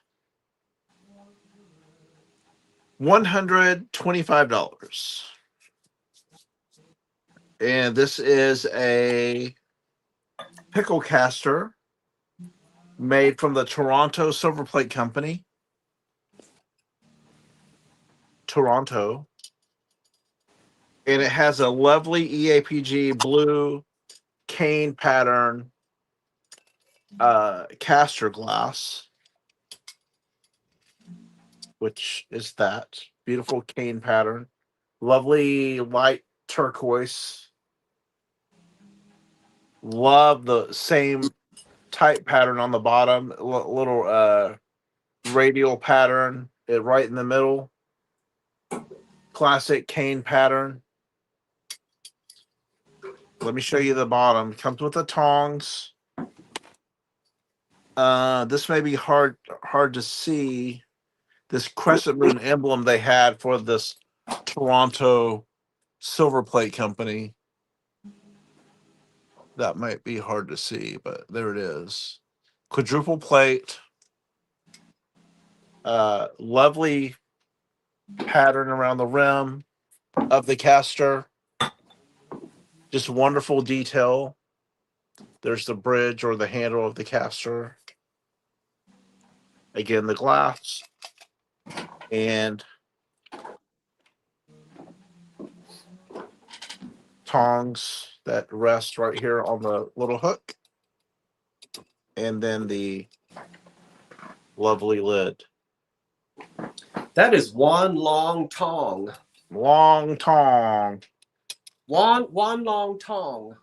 $125. And this is a pickle caster made from the Toronto Silver Plate Company. Toronto. And it has a lovely EAPG blue cane pattern caster glass, which is that beautiful cane pattern. Lovely light turquoise. Love the same type pattern on the bottom, little radial pattern right in the middle. Classic cane pattern. Let me show you the bottom. Comes with the tongs. This may be hard to see. This crescent moon emblem they had for this Toronto Silver Plate Company. That might be hard to see, but there it is. Quadruple plate. Lovely pattern around the rim of the caster. Just wonderful detail. There's the bridge or the handle of the caster. Again, the glass. And tongs that rest right here on the little hook. And then the lovely lid. That is one long tong. Long tong. One long tong.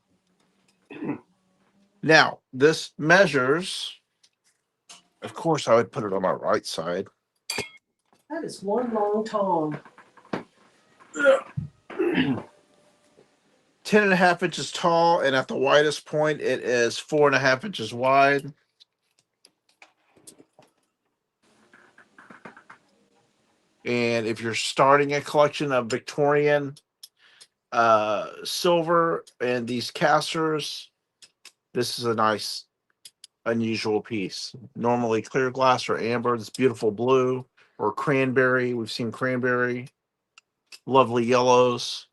Now, this measures, of course, I would put it on my right side. That is one long tong. 10.5 inches tall, and at the widest point, it is 4.5 inches wide. And if you're starting a collection of Victorian silver and these casters, this is a nice, unusual piece. Normally clear glass or amber, this beautiful blue or cranberry. We've seen cranberry, lovely yellows.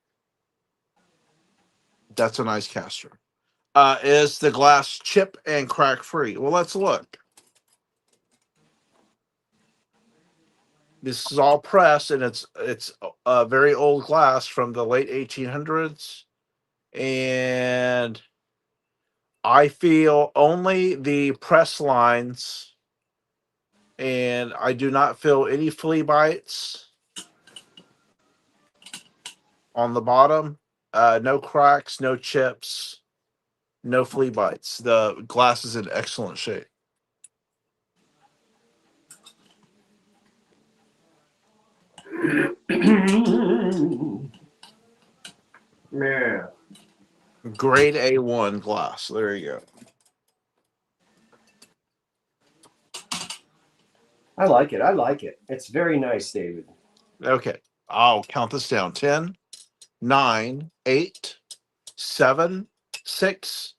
That's a nice caster. Is the glass chip and crack free? Well, let's look. This is all pressed, and it's a very old glass from the late 1800s, and I feel only the press lines, and I do not feel any flea bites on the bottom. No cracks, no chips, no flea bites. The glass is in excellent shape. Yeah. Grade A1 glass. There you go. I like it. I like it. It's very nice, David. Okay. I'll count this down. 10, 9, 8, 7, 6,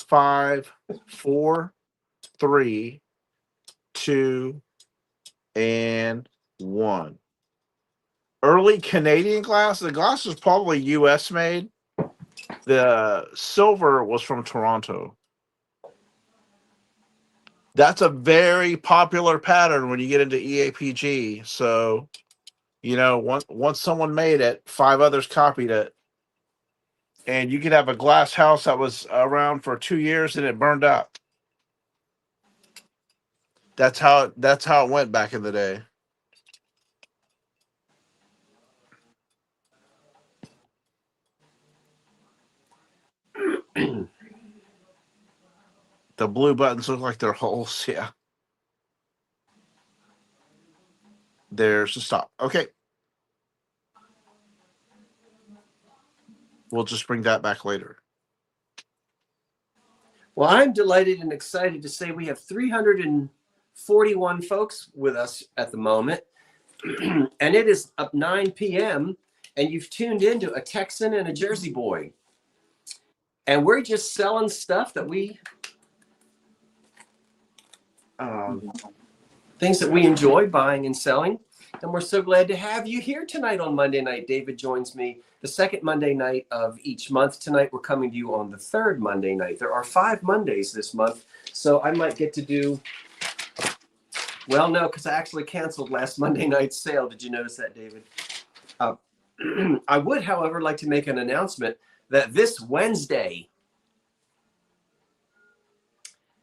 5, 4, 3, 2, and 1. Early Canadian glass. The glass is probably US made. The silver was from Toronto. That's a very popular pattern when you get into EAPG. So, you know, once someone made it, 5 others copied it. And you could have a glass house that was around for 2 years and it burned up. That's how it went back in the day. The blue buttons look like they're holes. Yeah. There's the stop. Okay. We'll just bring that back later. Well, I'm delighted and excited to say we have 341 folks with us at the moment. And it is up 9 p.m. and you've tuned into a Texan and a Jersey boy. And we're just selling stuff that things that we enjoy buying and selling. And we're so glad to have you here tonight on Monday night. David joins me the second Monday night of each month. Tonight, we're coming to you on the third Monday night. There are 5 Mondays this month. So I might get to do, well, no, because I actually canceled last Monday night's sale. Did you notice that, David? I would, however, like to make an announcement that this Wednesday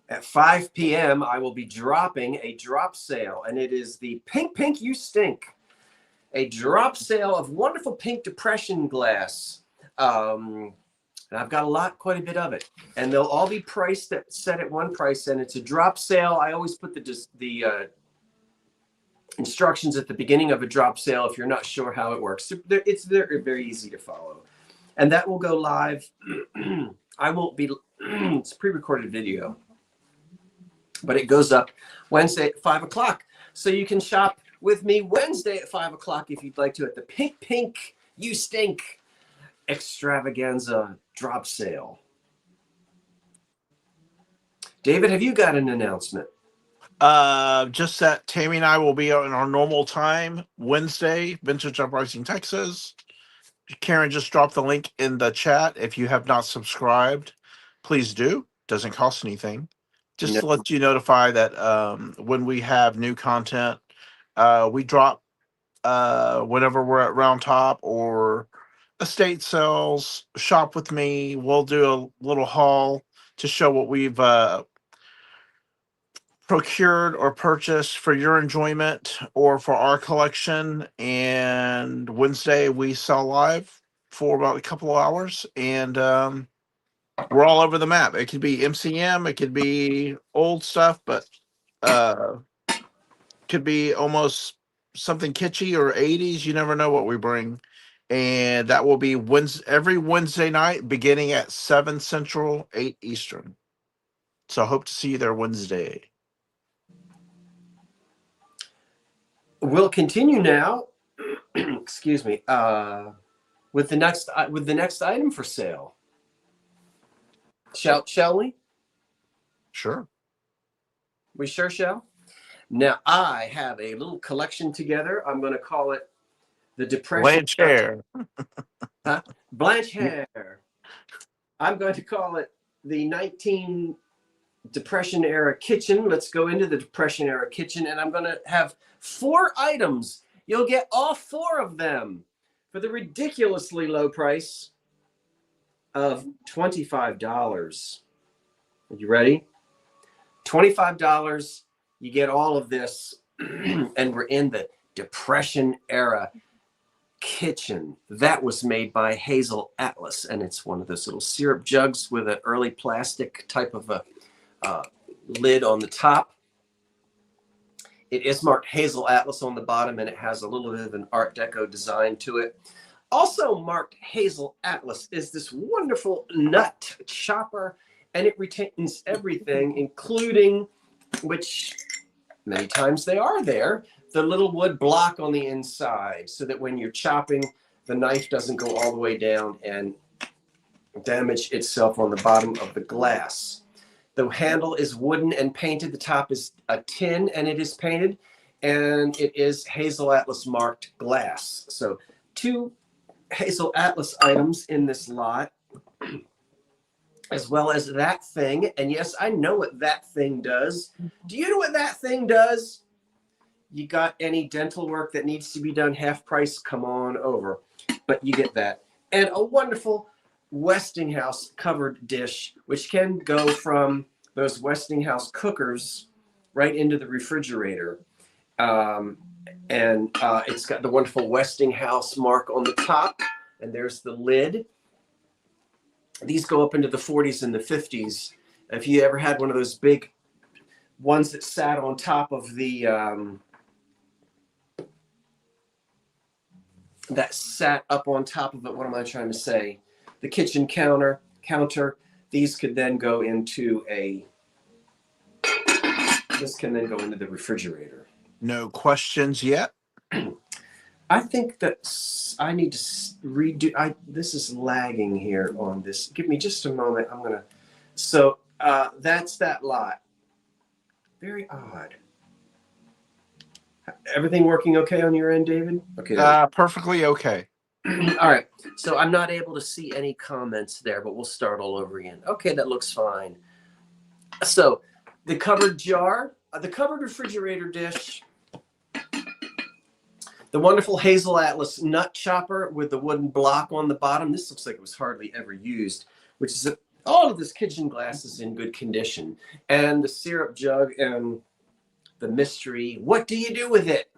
at 5 p.m., I will be dropping a drop sale, and it is the Pink Pink You Stink, a drop sale of wonderful pink depression glass. And I've got quite a bit of it, and they'll all be priced set at one price, and it's a drop sale. I always put the instructions at the beginning of a drop sale if you're not sure how it works. It's very easy to follow, and that will go live. I won't be. It's pre-recorded video. But it goes up Wednesday at 5 o'clock. So you can shop with me Wednesday at 5 o'clock if you'd like to at the Pink Pink You Stink extravaganza drop sale. David, have you got an announcement? Just that Tammy and I will be on our normal time Wednesday, Vintage Uprising, Texas. Karen just dropped the link in the chat. If you have not subscribed, please do. Doesn't cost anything. Just to let you notify that when we have new content, we drop whenever we're at Round Top or estate sales, shop with me. We'll do a little haul to show what we've procured or purchased for your enjoyment or for our collection. And Wednesday we sell live for about a couple of hours, and we're all over the map. It could be MCM, it could be old stuff, but could be almost something kitschy or 80s. You never know what we bring. And that will be every Wednesday night beginning at 7 Central, 8 Eastern. So I hope to see you there Wednesday. We'll continue now. Excuse me. With the next item for sale. Shall we? Sure. We sure shall. Now, I have a little collection together. I'm going to call it the Depression. Blanche hair. Huh? Blanche hair. I'm going to call it the 19 Depression era kitchen. Let's go into the Depression era kitchen, and I'm going to have 4 items. You'll get all 4 of them for the ridiculously low price of $25. Are you ready? $25. You get all of this, and we're in the Depression era kitchen. That was made by Hazel Atlas, and it's one of those little syrup jugs with an early plastic type of a lid on the top. It is marked Hazel Atlas on the bottom, and it has a little bit of an Art Deco design to it. Also marked Hazel Atlas is this wonderful nut chopper, and it retains everything, including, which many times they are there, the little wood block on the inside, so that when you're chopping, the knife doesn't go all the way down and damage itself on the bottom of the glass. The handle is wooden and painted. The top is a tin, and it is painted, and it is Hazel Atlas marked glass. So 2 Hazel Atlas items in this lot, as well as that thing. And yes, I know what that thing does. Do you know what that thing does? You got any dental work that needs to be done half price, come on over. But you get that. And a wonderful Westinghouse covered dish, which can go from those Westinghouse cookers right into the refrigerator. And it's got the wonderful Westinghouse mark on the top, and there's the lid. These go up into the 40s and the 50s. If you ever had one of those big ones that sat on top of the that sat up on top of it, what am I trying to say? The kitchen counter. These could then go into this can then go into the refrigerator. No questions yet? I think that I need to redo. This is lagging here on this. Give me just a moment. I'm gonna. So that's that lot. Very odd. Everything working okay on your end, David? Okay. Perfectly okay. All right. So I'm not able to see any comments there, but we'll start all over again. Okay, that looks fine. So the covered jar, the covered refrigerator dish, the wonderful Hazel Atlas nut chopper with the wooden block on the bottom. This looks like it was hardly ever used, which is all of this kitchen glass is in good condition. And the syrup jug and the mystery. What do you do with it?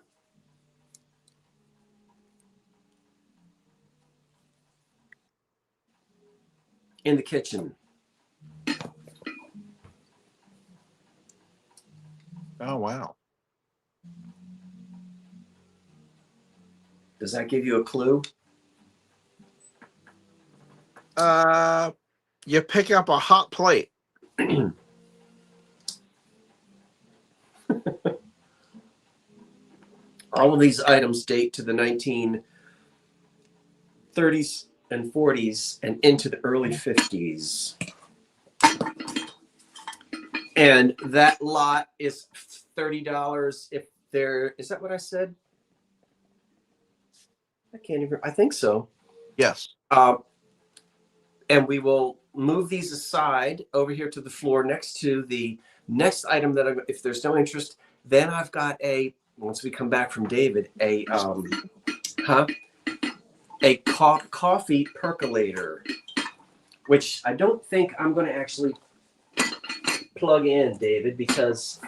In the kitchen. Oh, wow. Does that give you a clue? You pick up a hot plate. All of these items date to the 1930s and 40s and into the early 50s. And that lot is $30 if there, is that what I said? I can't even, I think so. Yes. And we will move these aside over here to the floor next to the next item that if there's no interest, then I've got once we come back from David, a coffee percolator, which I don't think I'm going to actually plug in, David, because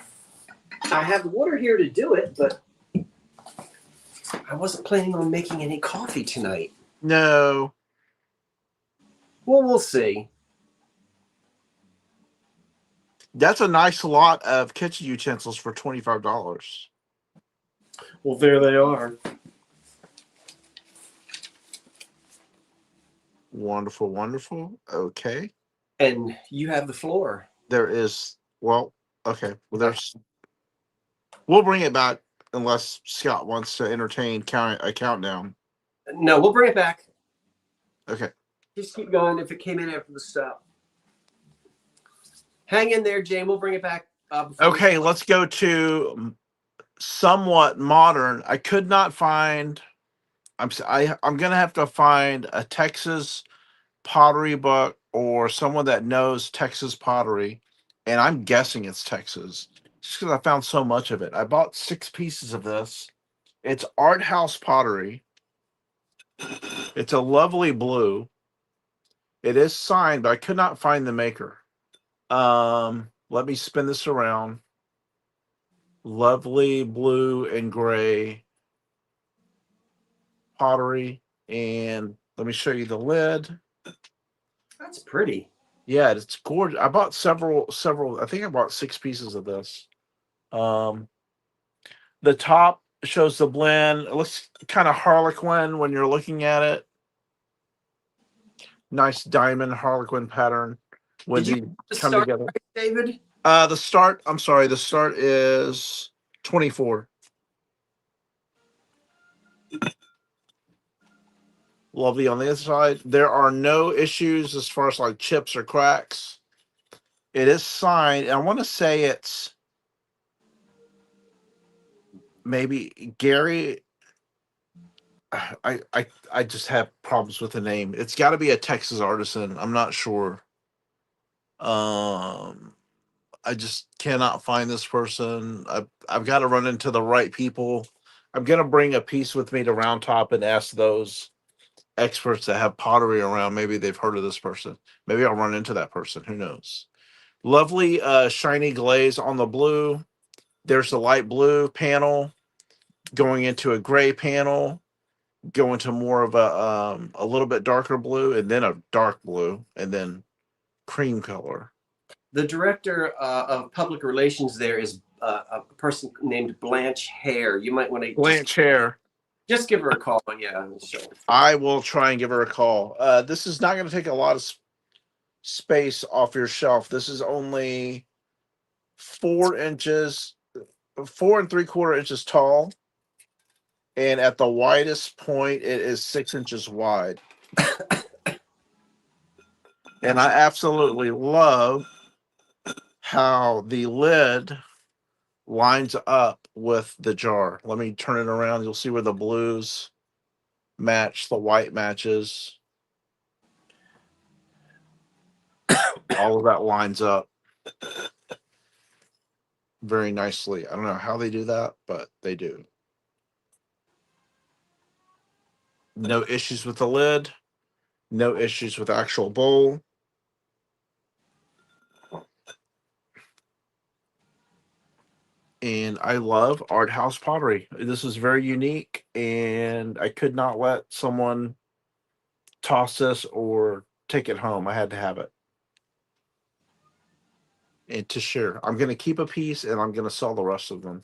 I have water here to do it, but I wasn't planning on making any coffee tonight. No. Well, we'll see. That's a nice lot of kitchen utensils for $25. Well, there they are. Wonderful, wonderful. Okay. And you have the floor. There is, well, okay. Well, we'll bring it back unless Scott wants to entertain a countdown. No, we'll bring it back. Okay. Just keep going if it came in after the stop. Hang in there, Jane. We'll bring it back. Okay, let's go to somewhat modern. I could not find. I'm gonna have to find a Texas pottery book or someone that knows Texas pottery, and I'm guessing it's Texas just because I found so much of it. I bought 6 pieces of this. It's Art House pottery. It's a lovely blue. It is signed, but I could not find the maker. Let me spin this around. Lovely blue and gray pottery, and let me show you the lid. That's pretty. Yeah, it's gorgeous. I bought several. I think I bought 6 pieces of this. The top shows the blend. It looks kind of harlequin when you're looking at it. Nice diamond harlequin pattern when they come together. David? The start is 24. Lovely on the inside. There are no issues as far as like chips or cracks. It is signed. I want to say it's maybe Gary. I just have problems with the name. It's got to be a Texas artisan. I'm not sure. I just cannot find this person. I've got to run into the right people. I'm gonna bring a piece with me to Round Top and ask those experts that have pottery around. Maybe they've heard of this person. Maybe I'll run into that person. Who knows? Lovely shiny glaze on the blue. There's a light blue panel going into a gray panel, going to more of a little bit darker blue, and then a dark blue, and then cream color. The director of public relations there is a person named Blanche Hare. You might want to Blanche Hair. just give her a call. Yeah, sure. I will try and give her a call. This is not going to take a lot of space off your shelf. This is only 4 inches, 4 and 3/4 inches tall. And at the widest point, it is 6 inches wide. And I absolutely love how the lid lines up with the jar. Let me turn it around. You'll see where the blues match, the white matches. All of that lines up very nicely. I don't know how they do that, but they do. No issues with the lid. No issues with the actual bowl. And I love art house pottery. This is very unique, and I could not let someone toss this or take it home. I had to have it. And to share. I'm going to keep a piece, and I'm going to sell the rest of them.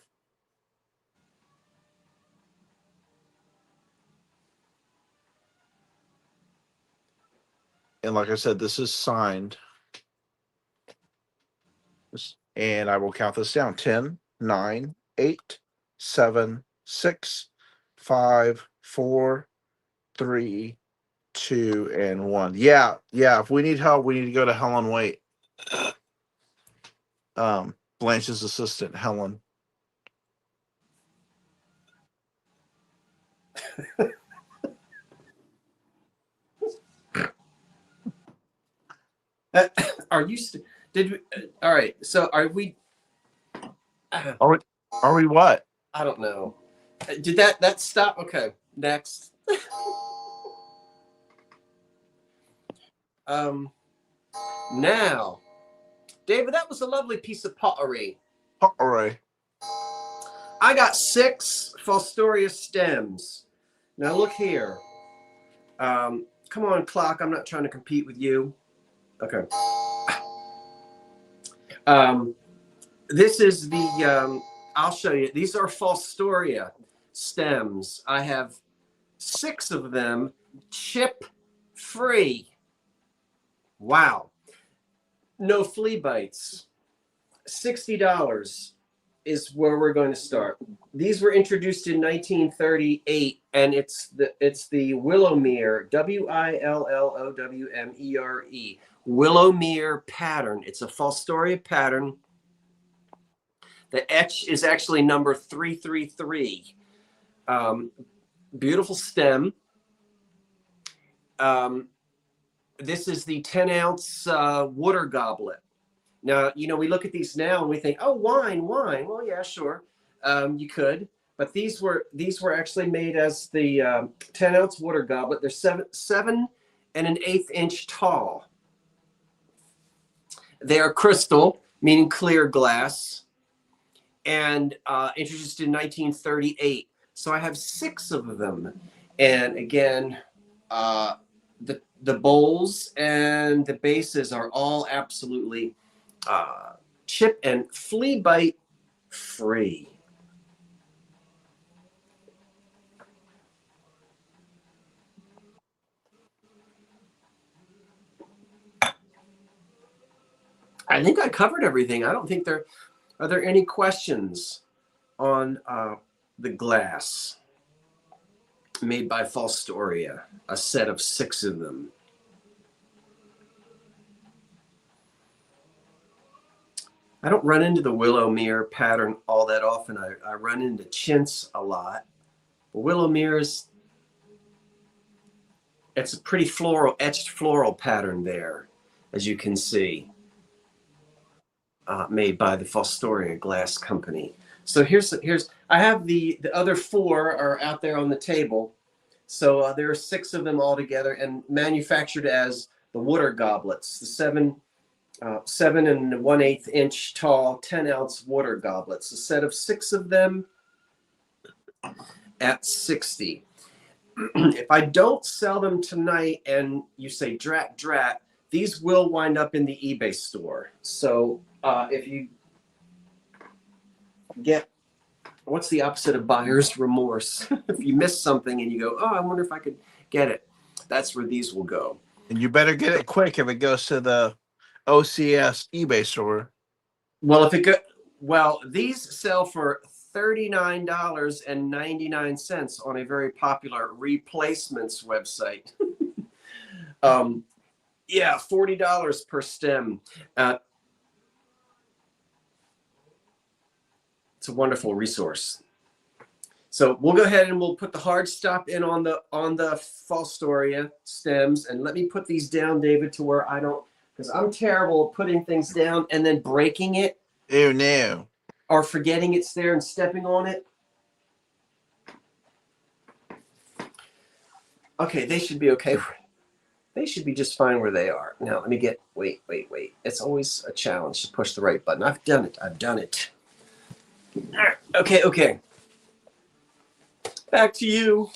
And like I said, this is signed. And I will count this down. 10, 9, 8, 7, 6, 5, 4, 3, 2, and 1. Yeah. If we need help, we need to go to Helen Waite. Blanche's assistant, Helen. Are you? Did we? All right. So are we? Are we what? I don't know. Did that stop? Okay. Next. Now, David, that was a lovely piece of pottery. Pottery. I got 6 Fostoria stems. Now look here. Come on, clock. I'm not trying to compete with you. Okay. This is the, I'll show you. These are Fostoria stems. I have 6 of them, chip free. Wow. No flea bites. $60 is where we're going to start. These were introduced in 1938, and it's the Willowmere, Willowmere, Willowmere pattern. It's a Fostoria pattern. The etch is actually number 333. Beautiful stem. This is the 10-ounce water goblet. Now, you know, we look at these now and we think, oh, wine. Well, yeah, sure, you could. But these were actually made as the 10-ounce water goblet. They're 7 1/8 inch tall. They are crystal, meaning clear glass, and introduced in 1938. So I have 6 of them. And again, the bowls and the bases are all absolutely chip and flea bite free. I think I covered everything. I don't think are there any questions on the glass made by Fostoria, a set of 6 of them. I don't run into the Willowmere pattern all that often. I run into chintz a lot. But Willowmere's, it's a pretty floral, etched floral pattern there, as you can see, made by the Fostoria Glass Company. So here's I have the other 4 are out there on the table. So there are 6 of them all together and manufactured as the water goblets, the 7 7 1/8 inch tall, 10-ounce water goblets. A set of 6 of them at $60. If I don't sell them tonight and you say drat, these will wind up in the eBay store. So if you get, what's the opposite of buyer's remorse? If you miss something and you go, oh, I wonder if I could get it, that's where these will go. And you better get it quick if it goes to the OCS eBay store. Well, these sell for $39.99 on a very popular replacements website. Yeah, $40 per stem. It's a wonderful resource. So we'll go ahead and we'll put the hard stop in on the Fostoria stems, and let me put these down, David, to where I don't, because I'm terrible at putting things down and then breaking it. Oh no. Or forgetting it's there and stepping on it. Okay, they should be okay. They should be just fine where they are. Now, let me get, wait. It's always a challenge to push the right button. I've done it. Okay. Back to you.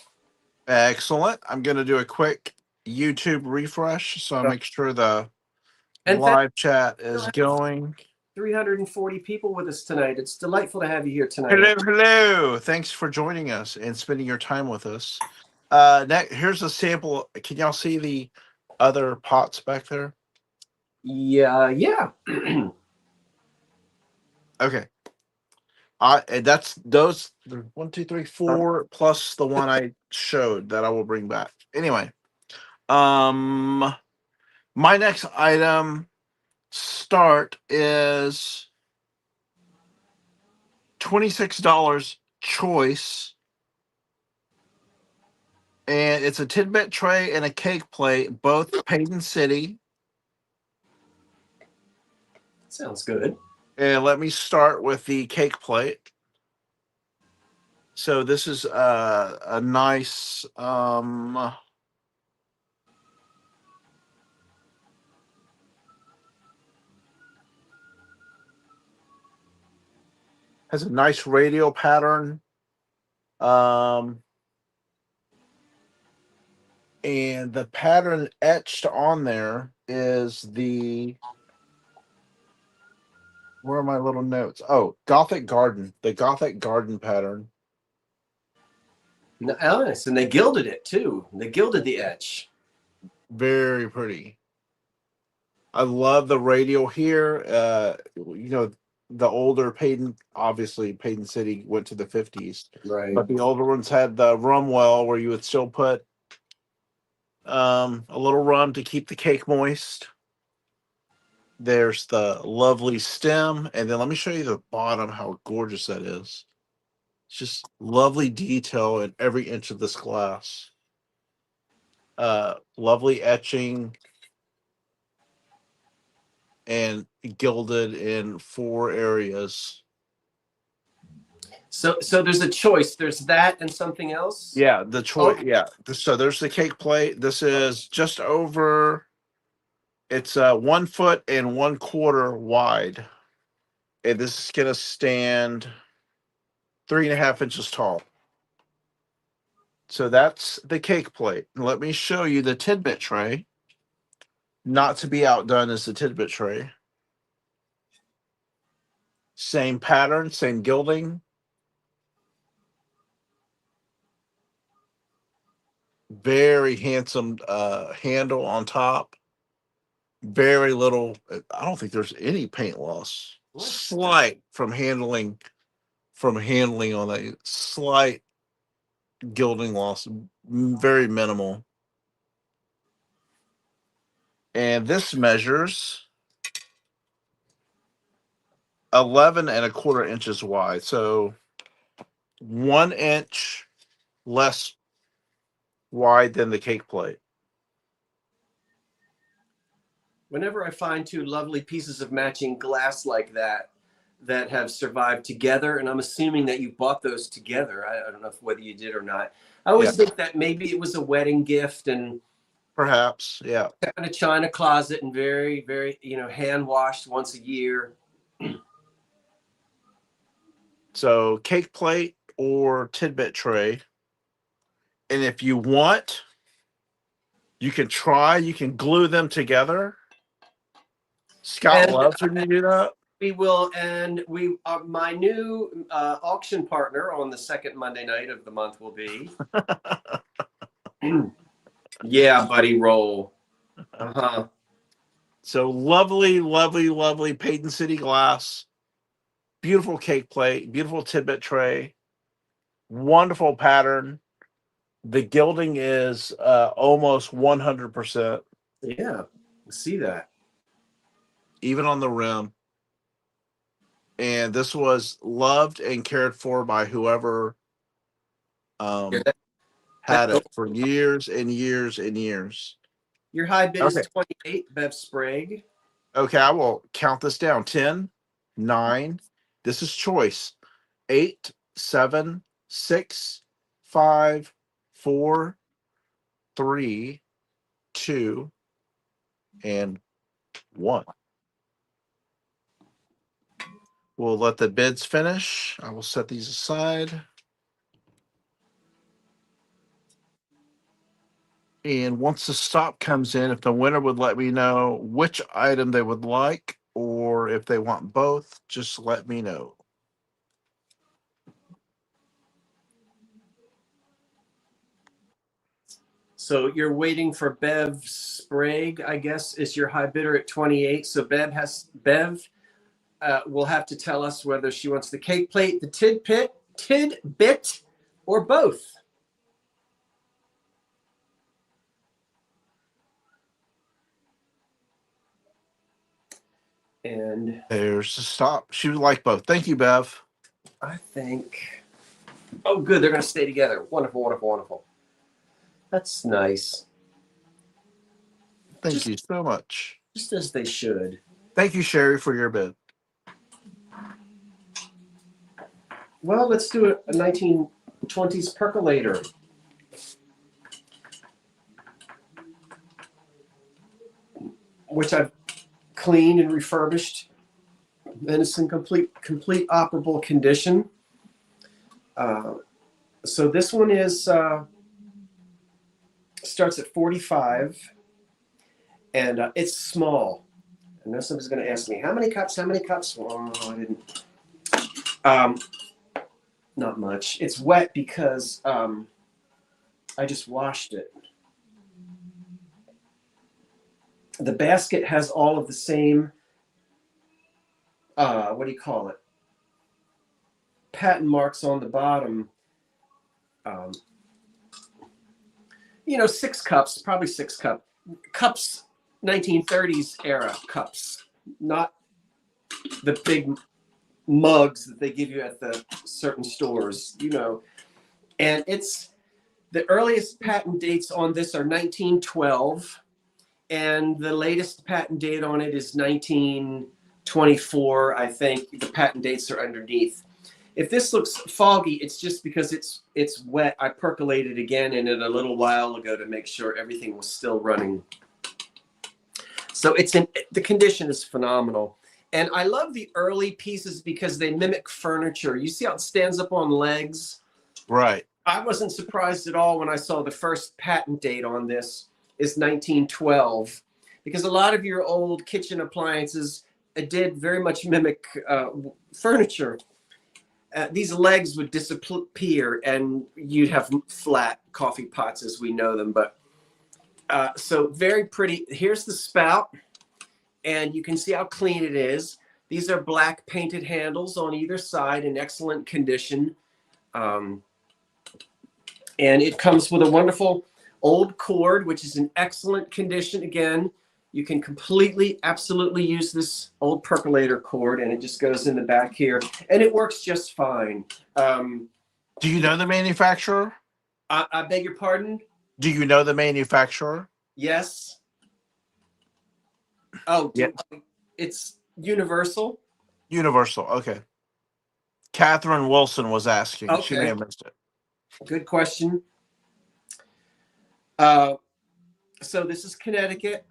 Excellent. I'm going to do a quick YouTube refresh, so I make sure the live chat is going. 340 people with us tonight. It's delightful to have you here tonight. Hello. Thanks for joining us and spending your time with us. Here's a sample. Can y'all see the other pots back there? Yeah. Okay. That's those 1, 2, 3, 4 plus the one I showed that I will bring back. Anyway, my next item start is $26 choice, and it's a tidbit tray and a cake plate, both Payton City. Sounds good. And let me start with the cake plate. So this is a nice has a nice radial pattern. And the pattern etched on there is where are my little notes? Oh, Gothic Garden, the Gothic Garden pattern. Nice, and they gilded it too. They gilded the etch. Very pretty. I love the radial here. The older Payton, obviously Payton City went to the 50s. Right. But the older ones had the rum well where you would still put a little rum to keep the cake moist. There's the lovely stem, and then let me show you the bottom, how gorgeous that is. It's just lovely detail in every inch of this glass. Lovely etching and gilded in 4 areas. So there's a choice. There's that and something else? Yeah, the choice. Okay. Yeah. So there's the cake plate. This is just over, it's 1 foot and 1/4 wide. And this is going to stand 3.5 inches tall. So that's the cake plate. Let me show you the tidbit tray. Not to be outdone as the tidbit tray. Same pattern, same gilding. Very handsome handle on top. Very little, I don't think there's any paint loss. Slight from handling on that. Slight gilding loss. Very minimal. And this measures 11.25 inches wide. So 1 inch less wide than the cake plate. Whenever I find 2 lovely pieces of matching glass like that have survived together, and I'm assuming that you bought those together. I don't know whether you did or not. I always think that maybe it was a wedding gift, and Perhaps, yeah. In a china closet and very, very, hand washed once a year. So cake plate or tidbit tray. And if you want, you can glue them together. Scott And loves when you do that. we will, and we my new auction partner on the second Monday night of the month will be. Yeah, buddy, roll. Uh-huh. So lovely, lovely, lovely Peyton City glass. Beautiful cake plate, beautiful tidbit tray, wonderful pattern. The gilding is almost 100%. Yeah, see that. Even on the rim. And this was loved and cared for by whoever had it for years and years and years. Your high bid Okay. is 28, Bev Sprague. Okay, I will count this down. 10, 9. This is choice. 8, 7, 6, 5, 4, 3, 2, and 1. We'll let the bids finish. I will set these aside. And once the stop comes in, if the winner would let me know which item they would like, or if they want both, just let me know. So you're waiting for Bev Sprague, I guess, is your high bidder at 28. So Bev will have to tell us whether she wants the cake plate, the tidbit, or both. And there's the stop. She would like both. Thank you, Bev. I think, oh, good. They're going to stay together. Wonderful, wonderful, wonderful. That's nice. Thank you so much. Just as they should. Thank you, Sherry, for your bid. Well, let's do a 1920s percolator. Which I've cleaned and refurbished. And it's in complete operable condition. So this one is starts at 45, and it's small. I know somebody's going to ask me, how many cups? How many cups? Well, I didn't. Not much. It's wet because I just washed it. The basket has all of the same, what do you call it? Patent marks on the bottom. 6 cups, probably 6 cups, 1930s era cups, not the big mugs that they give you at the certain stores, And it's the earliest patent dates on this are 1912, and the latest patent date on it is 1924. I think the patent dates are underneath. If this looks foggy, it's just because it's wet. I percolated again in it a little while ago to make sure everything was still running. So the condition is phenomenal. And I love the early pieces because they mimic furniture. You see how it stands up on legs? Right. I wasn't surprised at all when I saw the first patent date on this is 1912, because a lot of your old kitchen appliances did very much mimic furniture. These legs would disappear and you'd have flat coffee pots as we know them. But so very pretty. Here's the spout, and you can see how clean it is. These are black painted handles on either side in excellent condition. And it comes with a wonderful old cord, which is in excellent condition. Again, you can absolutely use this old percolator cord, and it just goes in the back here, and it works just fine. Do you know the manufacturer? I beg your pardon? Do you know the manufacturer? Yes. Oh, yeah. It's Universal. Universal, okay. Catherine Wilson was asking. Okay. She may have missed it. Good question. So this is Connecticut.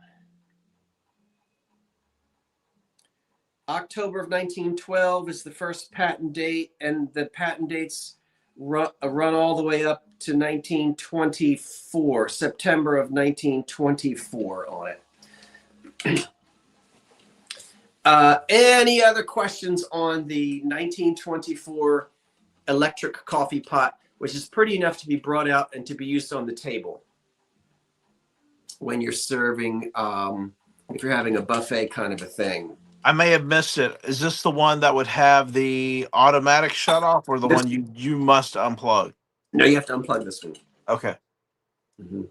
October of 1912 is the first patent date, and the patent dates run all the way up to 1924, September of 1924 on it. Any other questions on the 1924 electric coffee pot, which is pretty enough to be brought out and to be used on the table when you're serving, if you're having a buffet kind of a thing? I may have missed it. Is this the one that would have the automatic shut off, or the This, one you must unplug? no, you have to unplug this one. Okay. Mm-hmm.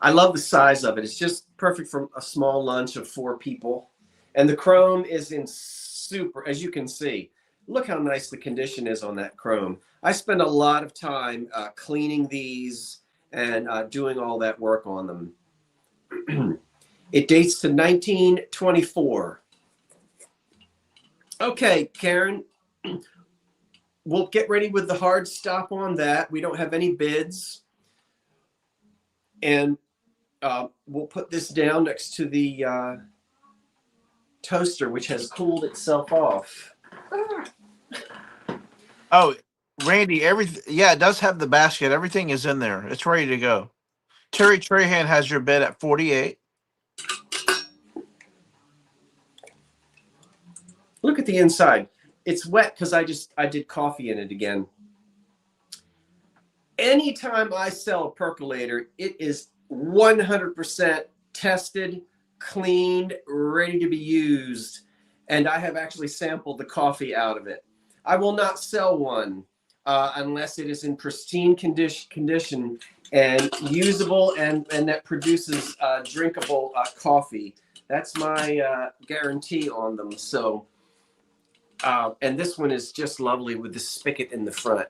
I love the size of it. It's just perfect for a small lunch of 4 people. And the chrome is in super, as you can see, look how nice the condition is on that chrome. I spend a lot of time cleaning these and doing all that work on them. It dates to 1924. Okay, Karen, we'll get ready with the hard stop on that. We don't have any bids. And we'll put this down next to the toaster, which has cooled itself off. Oh, Randy, yeah, it does have the basket. Everything is in there. It's ready to go. Terry Trahan has your bid at 48. Look at the inside. It's wet because I did coffee in it again. Anytime I sell a percolator, it is 100% tested, cleaned, ready to be used. And I have actually sampled the coffee out of it. I will not sell one unless it is in pristine condition and usable and that produces drinkable coffee. That's my guarantee on them. So, and this one is just lovely with the spigot in the front.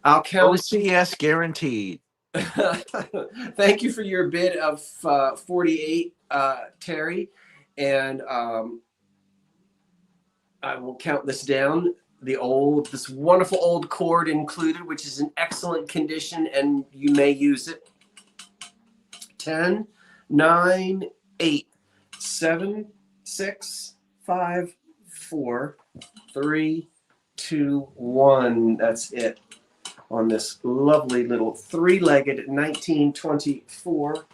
I'll count. OCS guaranteed. Thank you for your bid of 48, Terry. And I will count this down. This wonderful old cord included, which is in excellent condition, and you may use it. 10, 9, 8, 7, 6, 5, 4, 3, 2, 1. That's it on this lovely little 3-legged 1924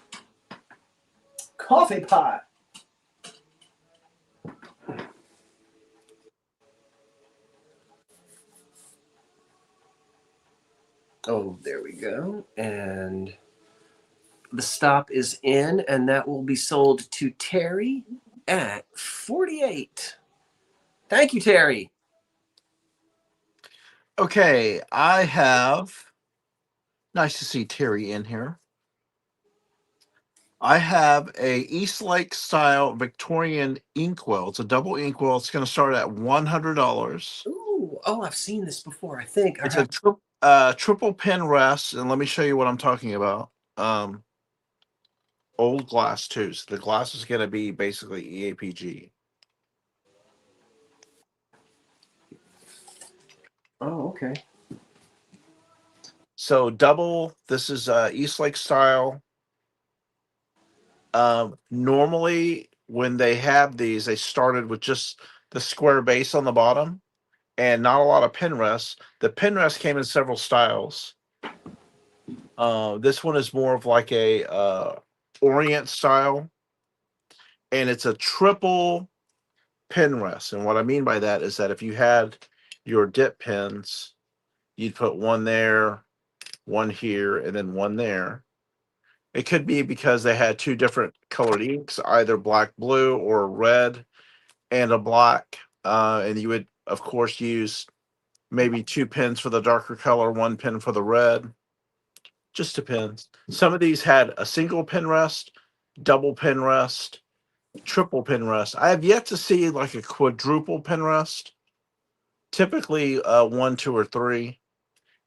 coffee pot. Oh, there we go. And the stop is in, and that will be sold to Terry at 48. Thank you, Terry. Okay, I have. Nice to see Terry in here. I have a Eastlake style Victorian inkwell. It's a double inkwell. It's going to start at $100. Ooh, oh, I've seen this before. I think It's a triple pin rest, and let me show you what I'm talking about. Old glass too. So the glass is going to be basically EAPG. Oh, okay. So double. This is Eastlake style. Normally, when they have these, they started with just the square base on the bottom and not a lot of pin rests. The pin rest came in several styles. This one is more of like a Orient style, and it's a triple pin rest. And what I mean by that is that if you had your dip pins, you'd put one there, one here, and then one there. It could be because they had 2 different colored inks, either black, blue, or red and a black. And you would, of course, use maybe 2 pins for the darker color, 1 pin for the red. Just depends. Some of these had a single pin rest, double pin rest, triple pin rest. I have yet to see like a quadruple pin rest. Typically 1, 2, or 3.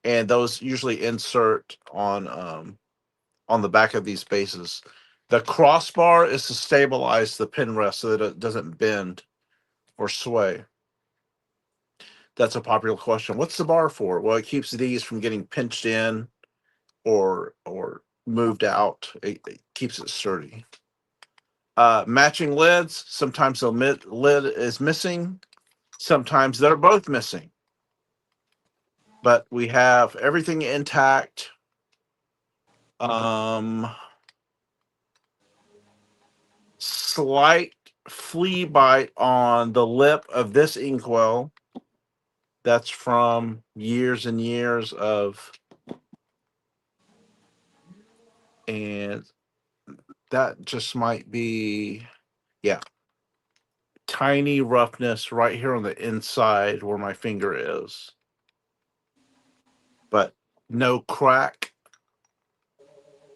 And those usually insert on the back of these bases. The crossbar is to stabilize the pin rest so that it doesn't bend or sway. That's a popular question. What's the bar for? Well, it keeps these from getting pinched in or moved out. It keeps it sturdy. Matching lids. Sometimes the lid is missing. Sometimes they're both missing. But we have everything intact. Slight flea bite on the lip of this inkwell. That's from years and years of, and that just might be, yeah, tiny roughness right here on the inside where my finger is, but no crack.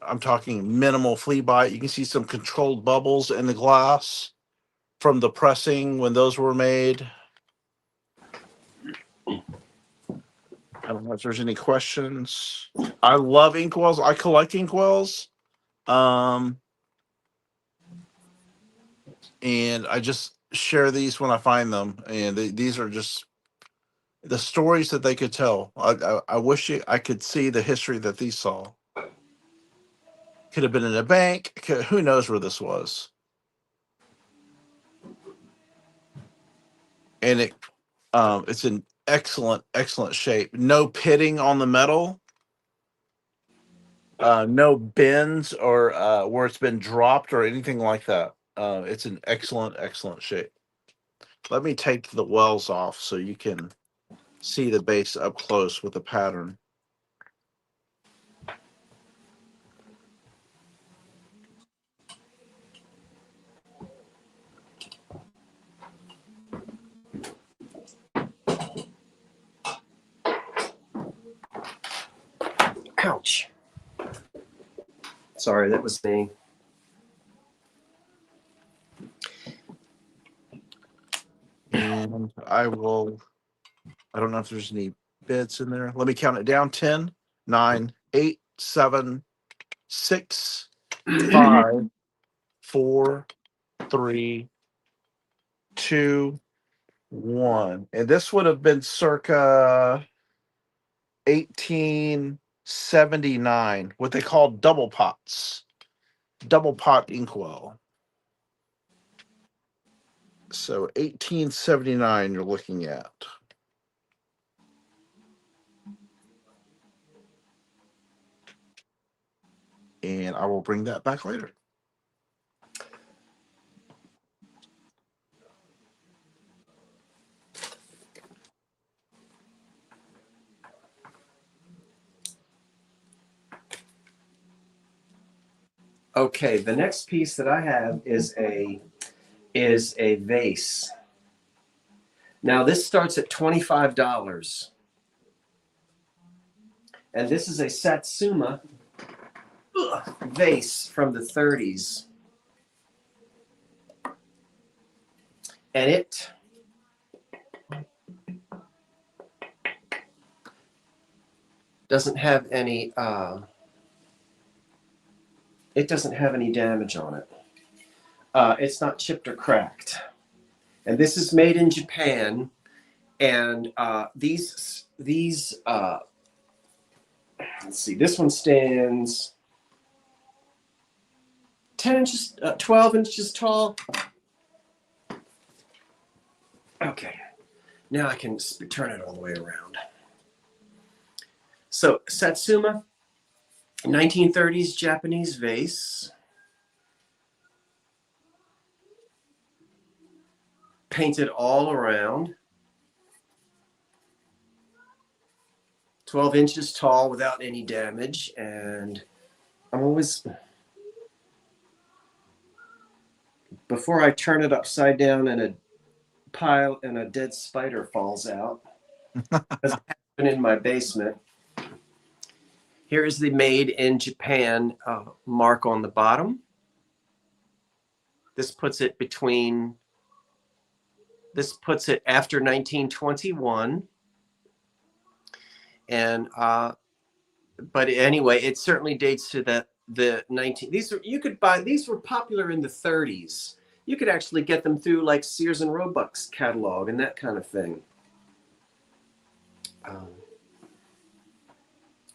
I'm talking minimal flea bite. You can see some controlled bubbles in the glass from the pressing when those were made. I don't know if there's any questions. I love inkwells. I collect inkwells. And I just share these when I find them. And these are just the stories that they could tell. I wish I could see the history that these saw. Could have been in a bank. Who knows where this was? And it's in excellent shape. No pitting on the metal. No bends or where it's been dropped or anything like that. It's in excellent shape. Let me take the wells off so you can see the base up close with the pattern. Ouch. Sorry, that was me. And I don't know if there's any bits in there. Let me count it down. 10, 9, 8, 7, 6, 5, 4, 3, 2, 1. And this would have been circa 1879, what they call double pots. Double pot inkwell. So 1879 you're looking at. And I will bring that back later. Okay, the next piece that I have is a vase. Now this starts at $25. And this is a Satsuma vase from the 30s. And it doesn't have any damage on it. It's not chipped or cracked. And this is made in Japan. And these let's see, this one stands 12 inches tall. Okay, now I can turn it all the way around. So Satsuma, 1930s Japanese vase. Painted all around. 12 inches tall without any damage. And I'm always, before I turn it upside down and a pile and a dead spider falls out, as happened in my basement. Here is the made in Japan mark on the bottom. This puts it after 1921. And but anyway, it certainly dates to the 19. These were popular in the 30s. You could actually get them through like Sears and Roebuck's catalog and that kind of thing.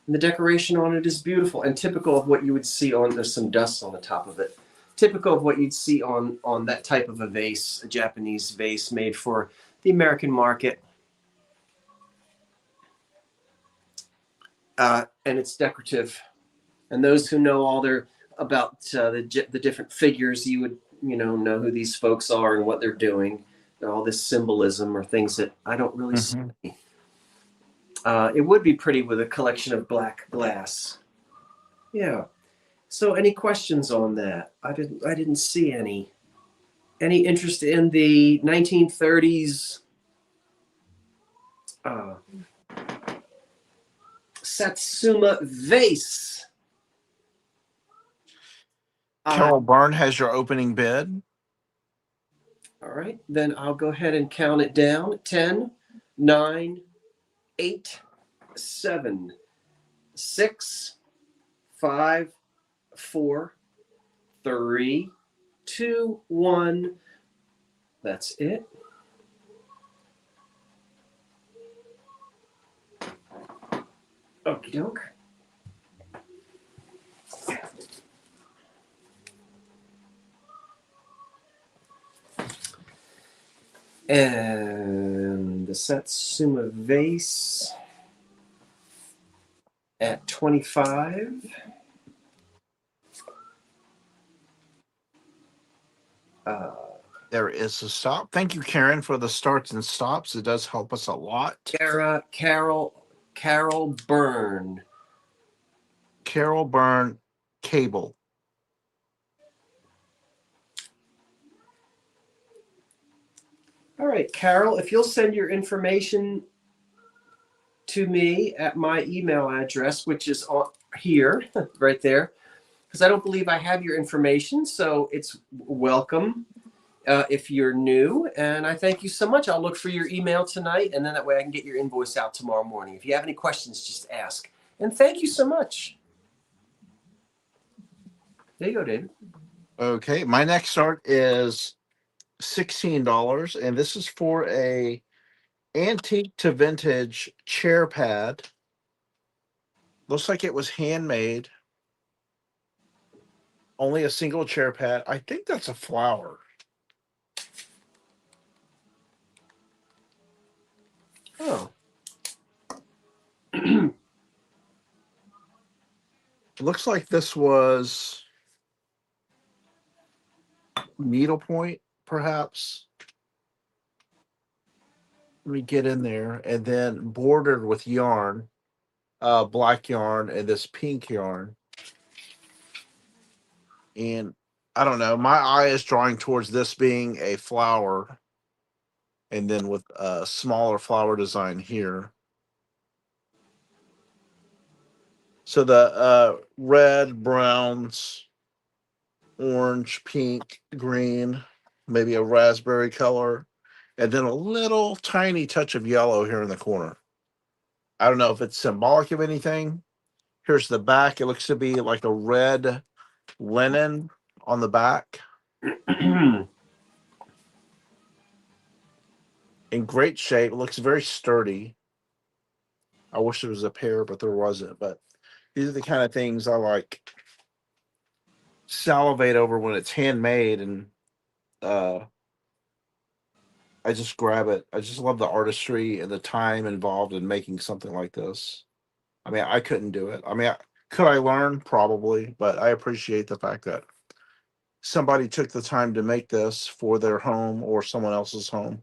And the decoration on it is beautiful and typical of what you would see on, there's some dust on the top of it. Typical of what you'd see on that type of a vase, a Japanese vase made for the American market. And it's decorative. And those who know all their about the different figures, you would know who these folks are and what they're doing. All this symbolism or things that I don't really see. It would be pretty with a collection of black glass. Yeah. So, any questions on that? I didn't see any. Any interest in the 1930s Satsuma vase? Carol Byrne has your opening bid. All right, then I'll go ahead and count it down. 10, 9, 8, 7, 6, 5, 4, 3, 2, 1. That's it. Okie doke. And the Satsuma vase at 25. There is a stop. Thank you, Karen, for the starts and stops. It does help us a lot. Carol Byrne. Carol Byrne Cable. All right, Carol, if you'll send your information to me at my email address, which is on here, right there, because I don't believe I have your information, so it's welcome if you're new. And I thank you so much. I'll look for your email tonight, and then that way I can get your invoice out tomorrow morning. If you have any questions, just ask. And thank you so much. There you go, David. Okay, my next start is $16, and this is for a antique to vintage chair pad. Looks like it was handmade. Only a single chair pad. I think that's a flower. Oh. It looks like this was needlepoint, perhaps. Let me get in there. And then bordered with yarn, black yarn, and this pink yarn. And I don't know, my eye is drawing towards this being a flower, and then with a smaller flower design here. So the red, browns, orange, pink, green, maybe a raspberry color, and then a little tiny touch of yellow here in the corner. I don't know if it's symbolic of anything. Here's the back. It looks to be like a red linen on the back. In great shape. It looks very sturdy. I wish there was a pair, but there wasn't. But these are the kind of things I like salivate over when it's handmade, and I just grab it. I just love the artistry and the time involved in making something like this. I mean, I couldn't do it. I mean, could I learn? Probably, but I appreciate the fact that somebody took the time to make this for their home or someone else's home.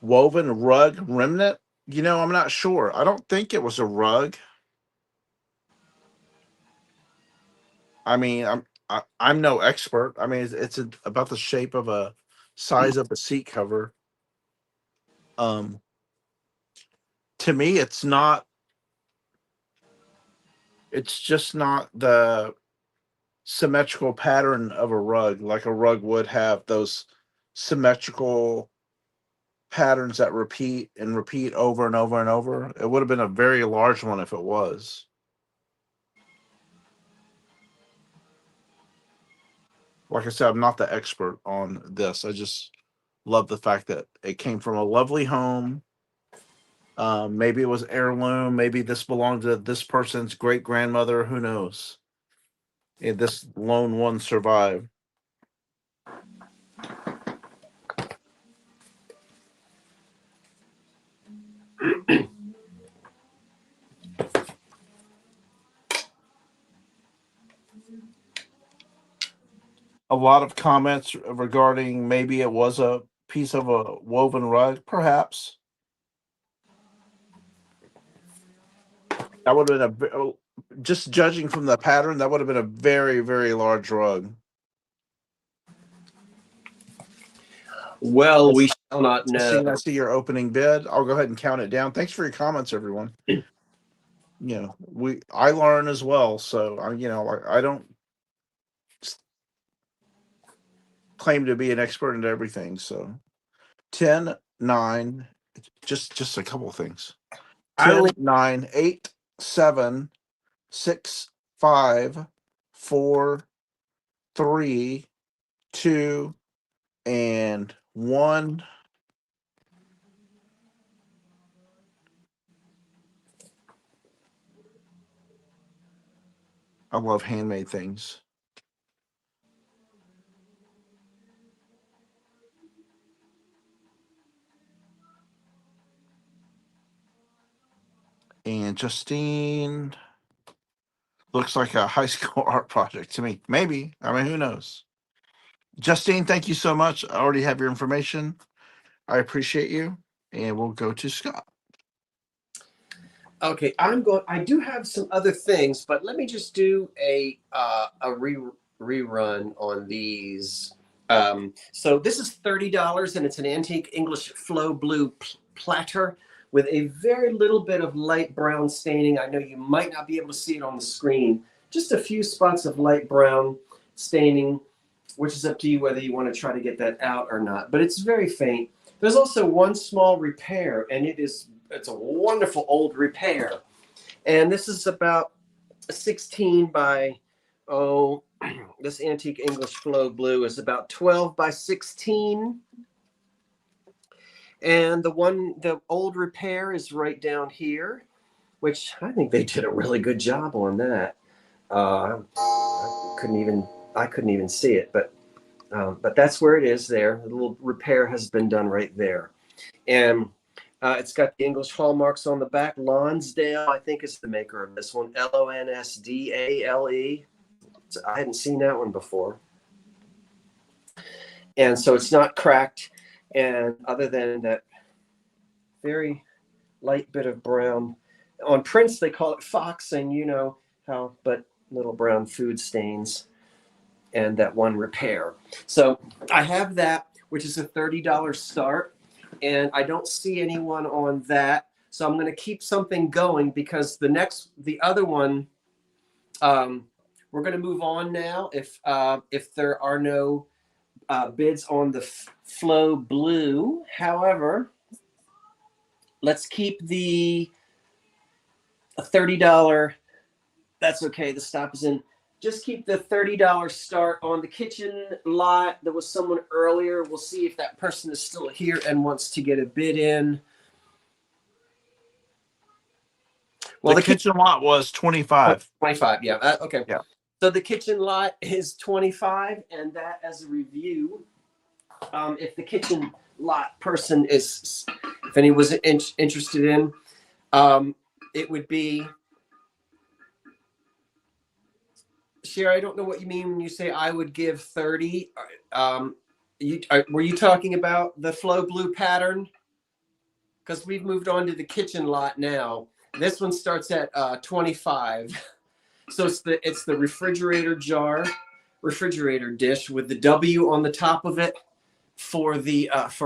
Woven rug remnant. I'm not sure. I don't think it was a rug. I mean, I'm no expert. I mean, it's about the shape of a size of a seat cover. To me, it's not. It's just not the symmetrical pattern of a rug, like a rug would have those symmetrical patterns that repeat and repeat over and over and over. It would have been a very large one if it was. Like I said, I'm not the expert on this. I just love the fact that it came from a lovely home. Maybe it was heirloom. Maybe this belonged to this person's great grandmother. Who knows? And this lone one survived. A lot of comments regarding maybe it was a piece of a woven rug, perhaps. That would have been just judging from the pattern, that would have been a very, very large rug. Well, we shall not Seeing know. I see your opening bid, I'll go ahead and count it down. Thanks for your comments, everyone. I learn as well, so I don't claim to be an expert in everything. So 10, 9, just a couple of things. 10, 9, 8, 7, 6, 5, 4, 3, 2, and 1. I love handmade things. And Justine looks like a high school art project to me. Maybe. I mean, who knows? Justine, thank you so much. I already have your information. I appreciate you. And we'll go to Scott. Okay, I do have some other things, but let me just do a rerun on these. So this is $30, and it's an antique English flow blue platter with a very little bit of light brown staining. I know you might not be able to see it on the screen. Just a few spots of light brown staining, which is up to you whether you want to try to get that out or not. But it's very faint. There's also one small repair, and it's a wonderful old repair. And this is about 16 by, this antique English flow blue is about 12 by 16. And the old repair is right down here, which I think they did a really good job on that. I couldn't even see it, but that's where it is there. The little repair has been done right there. And it's got the English hallmarks on the back. Lonsdale, I think, is the maker of this one. Lonsdale. I hadn't seen that one before. And so it's not cracked. And other than that very light bit of brown. On prints, they call it foxing, you know how, but little brown food stains and that one repair. So I have that, which is a $30 start. And I don't see anyone on that. So I'm going to keep something going because the other one, we're going to move on now. If there are no bids on the flow blue, however, let's keep the $30. That's okay. The stop is in. Just keep the $30 start on the kitchen lot. There was someone earlier. We'll see if that person is still here and wants to get a bid in. Well, the kitchen lot was 25. 25, yeah. Okay. Yeah. So the kitchen lot is 25, and that as a review, if the kitchen lot person is, if anyone was interested in, it would be, Sherry, I don't know what you mean when you say I would give 30. Were you talking about the flow blue pattern? Because we've moved on to the kitchen lot now. This one starts at 25. So it's the refrigerator dish with the W on the top of it for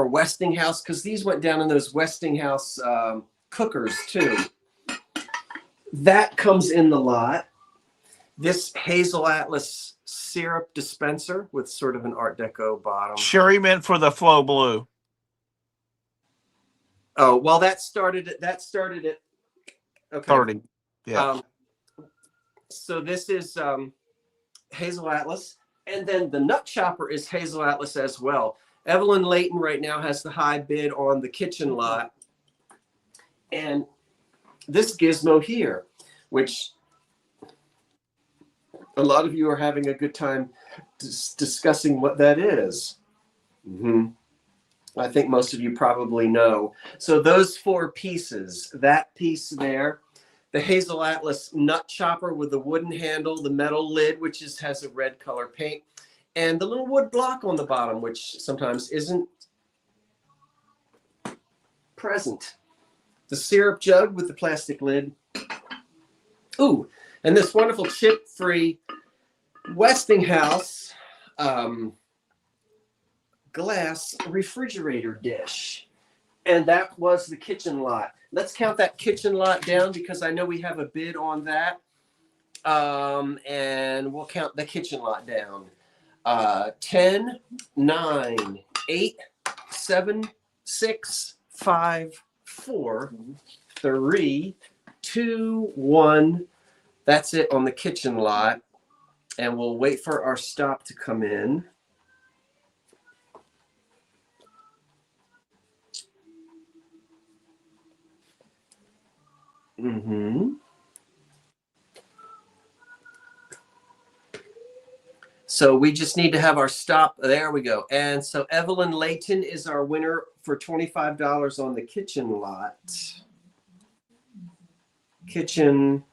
Westinghouse, because these went down in those Westinghouse cookers too. That comes in the lot. This Hazel Atlas syrup dispenser with sort of an Art Deco bottom. Sherry meant for the flow blue. Oh, well, that started at okay. 30. Yeah. So this is Hazel Atlas. And then the nut chopper is Hazel Atlas as well. Evelyn Layton right now has the high bid on the kitchen lot. And this gizmo here, which a lot of you are having a good time discussing what that is. I think most of you probably know. So those 4 pieces, that piece there, the Hazel Atlas nut chopper with the wooden handle, the metal lid, which has a red color paint, and the little wood block on the bottom, which sometimes isn't present. The syrup jug with the plastic lid. Ooh, and this wonderful chip-free Westinghouse glass refrigerator dish. And that was the kitchen lot. Let's count that kitchen lot down because I know we have a bid on that. And we'll count the kitchen lot down. 10, 9, 8, 7, 6, 5, 4, 3, 2, 1. That's it on the kitchen lot. And we'll wait for our stop to come in. So we just need to have our stop. There we go. And so Evelyn Layton is our winner for $25 on the kitchen lot. Kitchen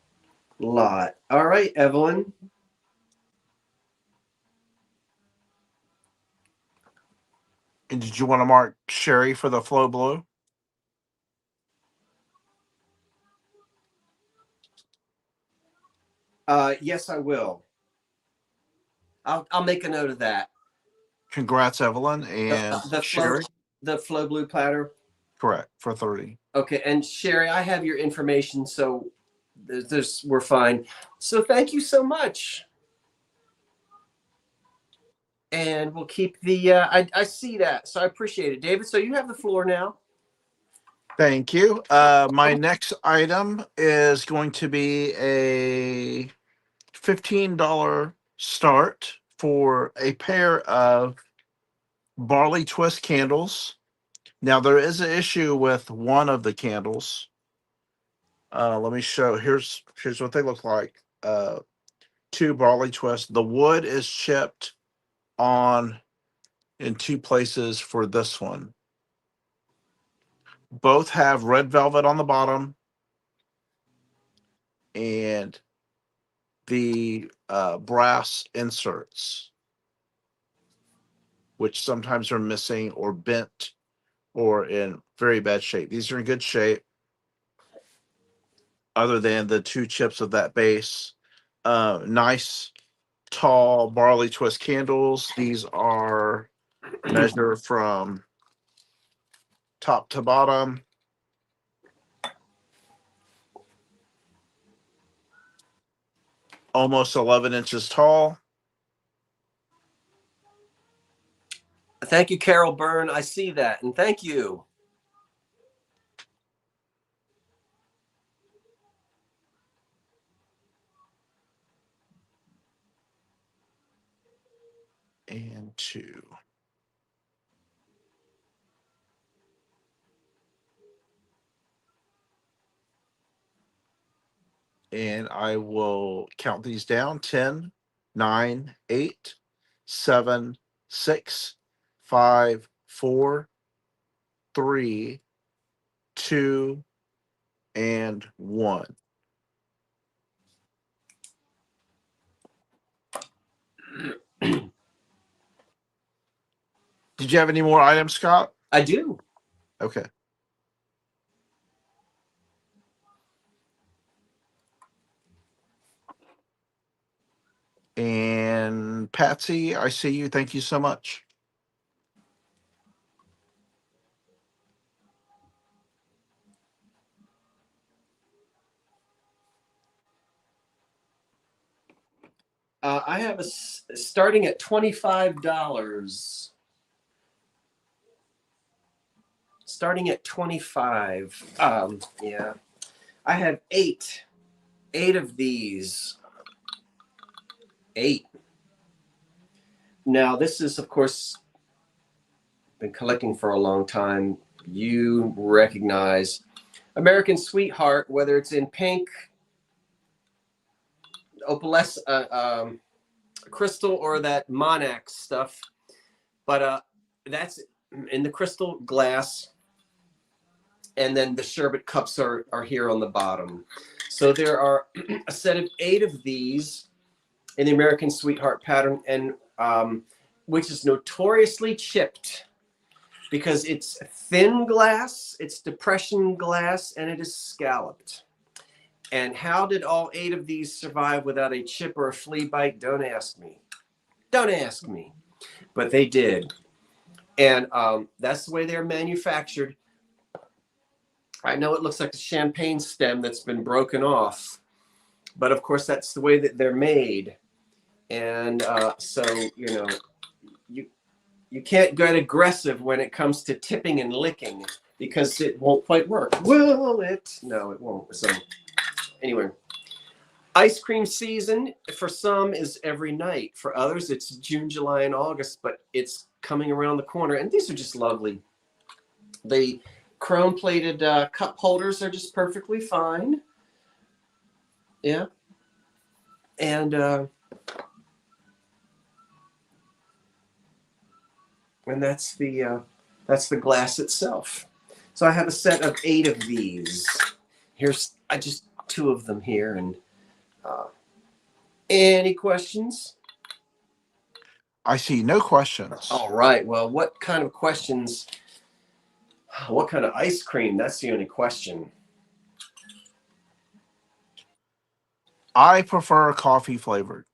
lot. All right, Evelyn. And did you want to mark Sherry for the flow blue? Yes, I will. I'll make a note of that. Congrats, Evelyn and Sherry. The flow blue platter. Correct, for 30. Okay, and Sherry, I have your information, so we're fine. So thank you so much. And we'll keep the, I see that, so I appreciate it. David, so you have the floor now. Thank you. My next item is going to be a $15 start for a pair of barley twist candles. Now, there is an issue with one of the candles. Let me show. Here's what they look like. 2 barley twists. The wood is chipped on in 2 places for this one. Both have red velvet on the bottom and the brass inserts, which sometimes are missing or bent or in very bad shape. These are in good shape, other than the 2 chips of that base. Nice, tall barley twist candles. These are measured from top to bottom. Almost 11 inches tall. Thank you, Carol Byrne. I see that, and thank you. And 2. And I will count these down: 10, 9, 8, 7, 6, 5, 4, 3, 2, and 1. Did you have any more items, Scott? I do. Okay. And Patsy, I see you. Thank you so much. I have starting at $25. Starting at 25. Yeah. I have 8 of these. 8. Now, this is, of course, been collecting for a long time. You recognize American Sweetheart, whether it's in pink, opalescent, crystal, or that Monax stuff. But that's in the crystal glass. And then the sherbet cups are here on the bottom. So there are a set of 8 of these in the American Sweetheart pattern, and which is notoriously chipped because it's thin glass, it's depression glass, and it is scalloped. And how did all 8 of these survive without a chip or a flea bite? Don't ask me. Don't ask me. But they did. And that's the way they're manufactured. I know it looks like a champagne stem that's been broken off, but of course that's the way that they're made. And so, you know, you can't get aggressive when it comes to tipping and licking because it won't quite work. Will it? No, it won't. So anyway, ice cream season for some is every night. For others, it's June, July, and August, but it's coming around the corner. And these are just lovely. The chrome-plated cup holders are just perfectly fine. Yeah. And that's the glass itself. So I have a set of 8 of these. Here's just 2 of them here. And any questions? I see no questions. All right. Well, what kind of questions? What kind of ice cream? That's the only question. I prefer coffee flavored.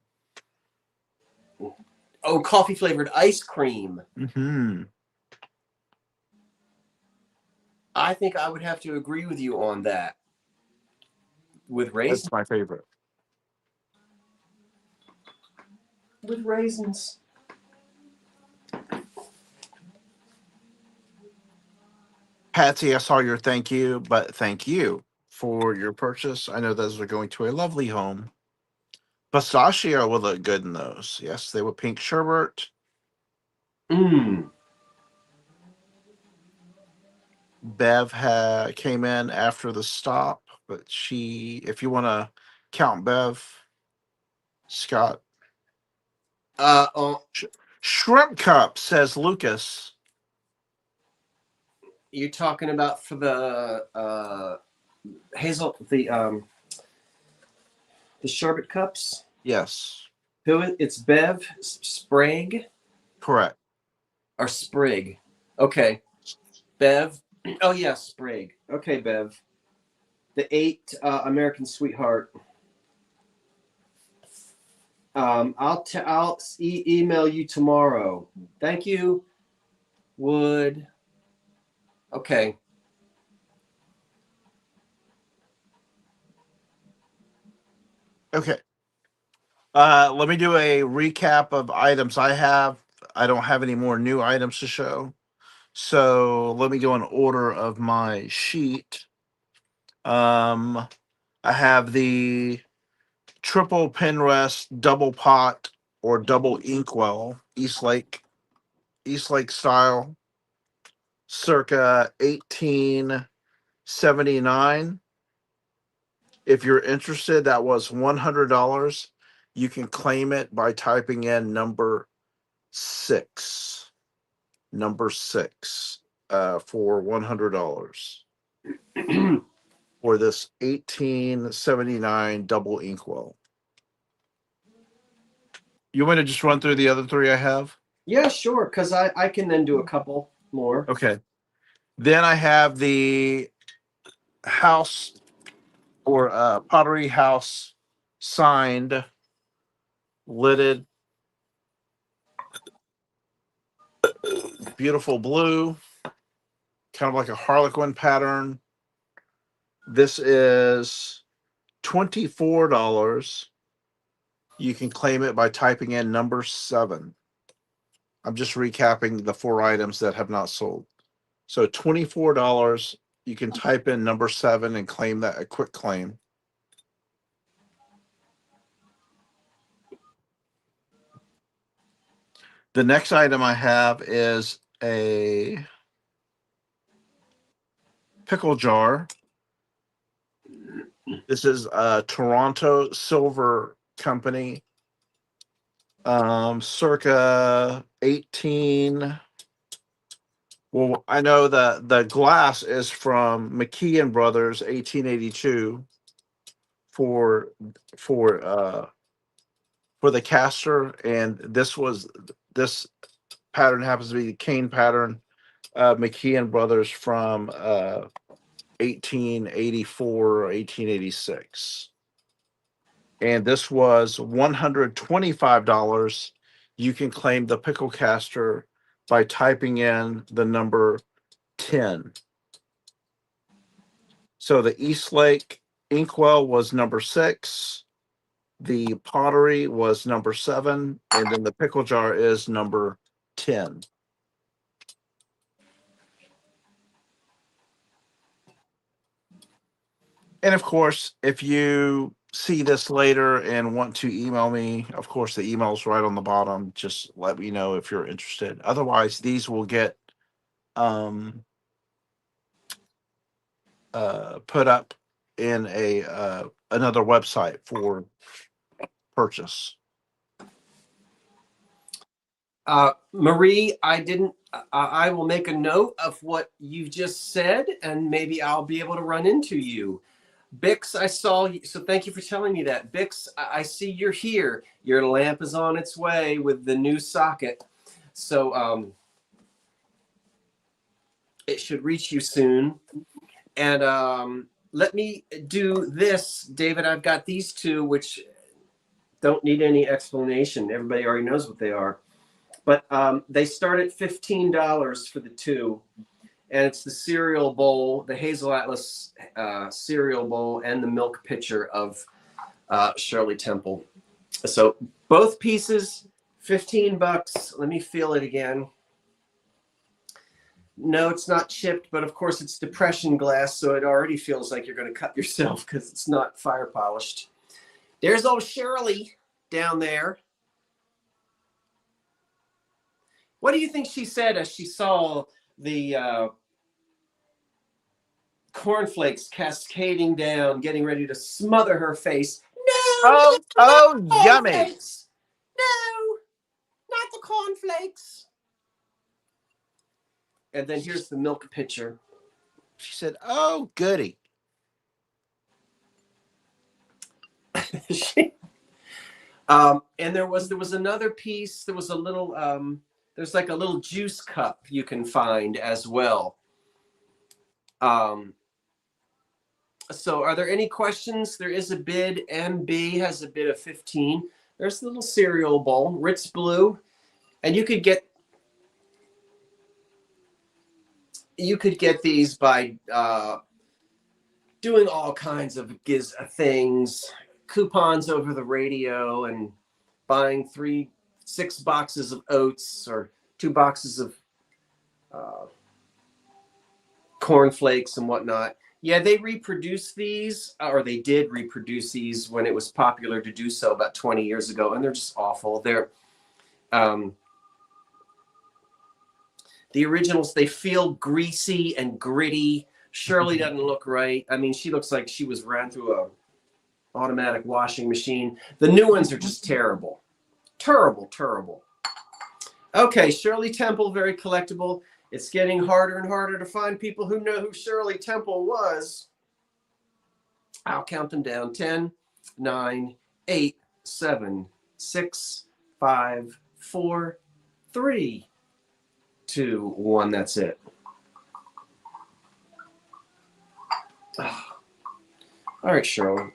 Oh, coffee flavored ice cream. Mm-hmm. I think I would have to agree with you on that. With raisins. That's my favorite. With raisins. Patsy, I saw your thank you, but thank you for your purchase. I know those are going to a lovely home. Pistachio will look good in those. Yes, they were pink sherbet. Mmm. Bev came in after the stop, but if you want to count Bev, Scott. Shrimp cup, says Lucas. You're talking about for the Hazel, the sherbet cups? Yes. It's Bev Sprague? Correct. Or Sprig. Okay. Bev. Oh, yeah, Sprague. Okay, Bev. The 8 American Sweetheart. I'll email you tomorrow. Thank you, Wood. Okay. Okay. Let me do a recap of items I have. I don't have any more new items to show. So let me go in order of my sheet. I have the triple pin rest, double pot, or double inkwell, East Lake style, circa 1879. If you're interested, that was $100. You can claim it by typing in number 6 for $100 for this 1879 double inkwell. You want to just run through the other 3 I have? Yeah, sure, because I can then do a couple more. Okay. Then I have the house or pottery house signed, lidded, beautiful blue, kind of like a harlequin pattern. This is $24. You can claim it by typing in number 7. I'm just recapping the 4 items that have not sold. So $24, you can type in number 7 and claim that, a quick claim. The next item I have is a pickle jar. This is a Toronto Silver Company, circa 18. Well, I know the glass is from McKeon Brothers, 1882, for for uh for the caster, and this pattern happens to be the cane pattern, McKeon Brothers from 1884 or 1886. And this was $125. You can claim the pickle caster by typing in the number 10. So the Eastlake inkwell was number 6. The pottery was number 7. And then the pickle jar is number 10. And of course, if you see this later and want to email me, of course, the email's right on the bottom. Just let me know if you're interested. Otherwise, these will get put up in a another website for purchase. Marie, I will make a note of what you just said, and maybe I'll be able to run into you. Bix, I saw you, so thank you for telling me that. Bix, I see you're here. Your lamp is on its way with the new socket. So it should reach you soon. And let me do this, David. I've got these two, which don't need any explanation. Everybody already knows what they are. But they start at $15 for the two. And it's the cereal bowl, the Hazel Atlas cereal bowl, and the milk pitcher of Shirley Temple. So both pieces, $15. Let me feel it again. No, it's not chipped, but of course it's depression glass, so it already feels like you're going to cut yourself because it's not fire polished. There's old Shirley down there. What do you think she said as she saw the cornflakes cascading down, getting ready to smother her face? No, Yummy. No, not the cornflakes. And then here's the milk pitcher. She said, "Oh, goody." And there was another piece. There was a little there's like a little juice cup you can find as well. So are there any questions? There is a bid. MB has a bid of 15. There's the little cereal bowl, Ritz Blue. And you could get these by doing all kinds of things, coupons over the radio, and buying 6 boxes of oats or 2 boxes of cornflakes and whatnot. Yeah, they reproduce these, or they did reproduce these when it was popular to do so about 20 years ago, and they're just awful. They're the originals, they feel greasy and gritty. Shirley doesn't look right. I mean, she looks like she was ran through a automatic washing machine. The new ones are just terrible. Terrible, terrible. Okay, Shirley Temple, very collectible. It's getting harder and harder to find people who know who Shirley Temple was. I'll count them down. 10, 9, 8, 7, 6, 5, 4, 3, 2, 1. That's it. Oh. All right, Shirley.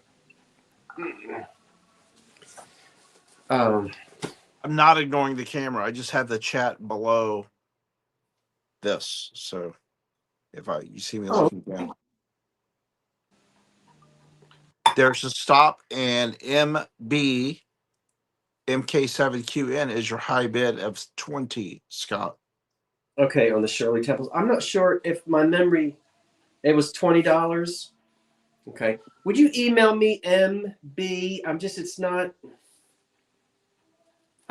I'm not ignoring the camera. I just have the chat below this. So if you see me looking down, there's a stop, and MK7QN is your high bid of 20, Scott. Okay, on the Shirley Temples. I'm not sure if my memory, it was $20. Okay. Would you email me MB?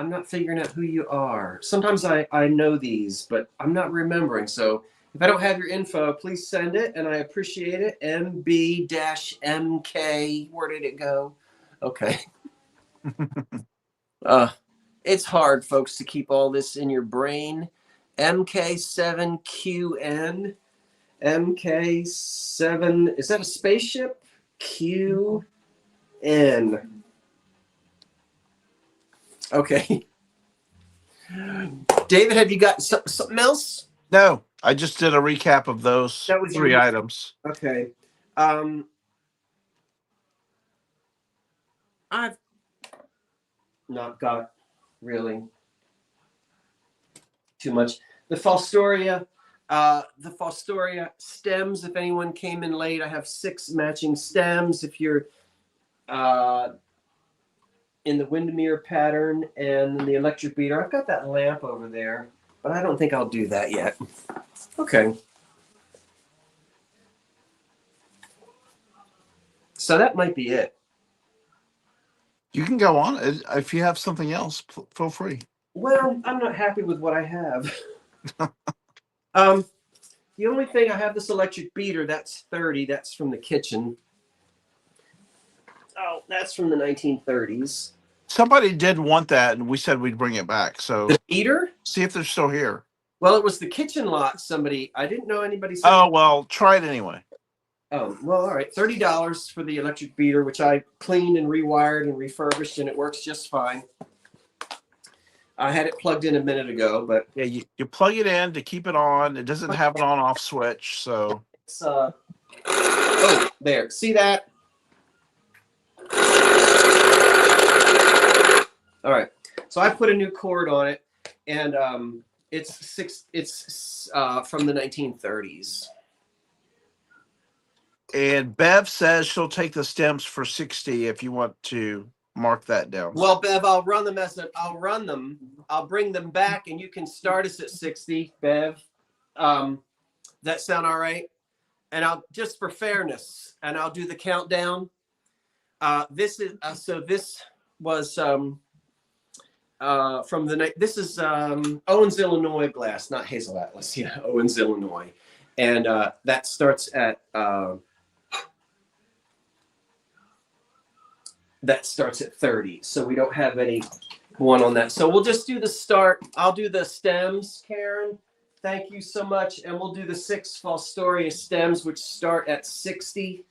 I'm not figuring out who you are. Sometimes I know these, but I'm not remembering. So if I don't have your info, please send it, and I appreciate it. MB-MK. Where did it go? Okay. It's hard, folks, to keep all this in your brain. MK7QN. MK7. Is that a spaceship? QN. Okay. David, have you got something else? No, I just did a recap of those That was three your... items. Okay. I've not got really too much. The Fostoria stems, if anyone came in late, I have 6 matching stems. If you're in the Windermere pattern and the electric beater, I've got that lamp over there, but I don't think I'll do that yet. Okay. So that might be it. You can go on. If you have something else, feel free. Well, I'm not happy with what I have. The only thing I have, this electric beater, that's 30. That's from the kitchen. Oh, that's from the 1930s. Somebody did want that, and we said we'd bring it back. So The beater? see if they're still here. Well, it was the kitchen lot. I didn't know anybody said. Oh, well, try it anyway. Oh, well, all right. $30 for the electric beater, which I cleaned and rewired and refurbished, and it works just fine. I had it plugged in a minute ago, but yeah, you plug it in to keep it on. It doesn't have an on-off switch, so it's oh, there. See that? All right. So I put a new cord on it, and it's from the 1930s. And Bev says she'll take the stems for 60 if you want to mark that down. Well, Bev, I'll run them. I'll bring them back, and you can start us at 60, Bev. That sound all right? And I'll, just for fairness, and I'll do the countdown. This was from this is Owens, Illinois glass, not Hazel Atlas. Yeah, Owens, Illinois, and that starts at 30. So we don't have any one on that. So we'll just do the start. I'll do the stems, Karen. Thank you so much. And we'll do the 6 Fostoria stems, which start at 60.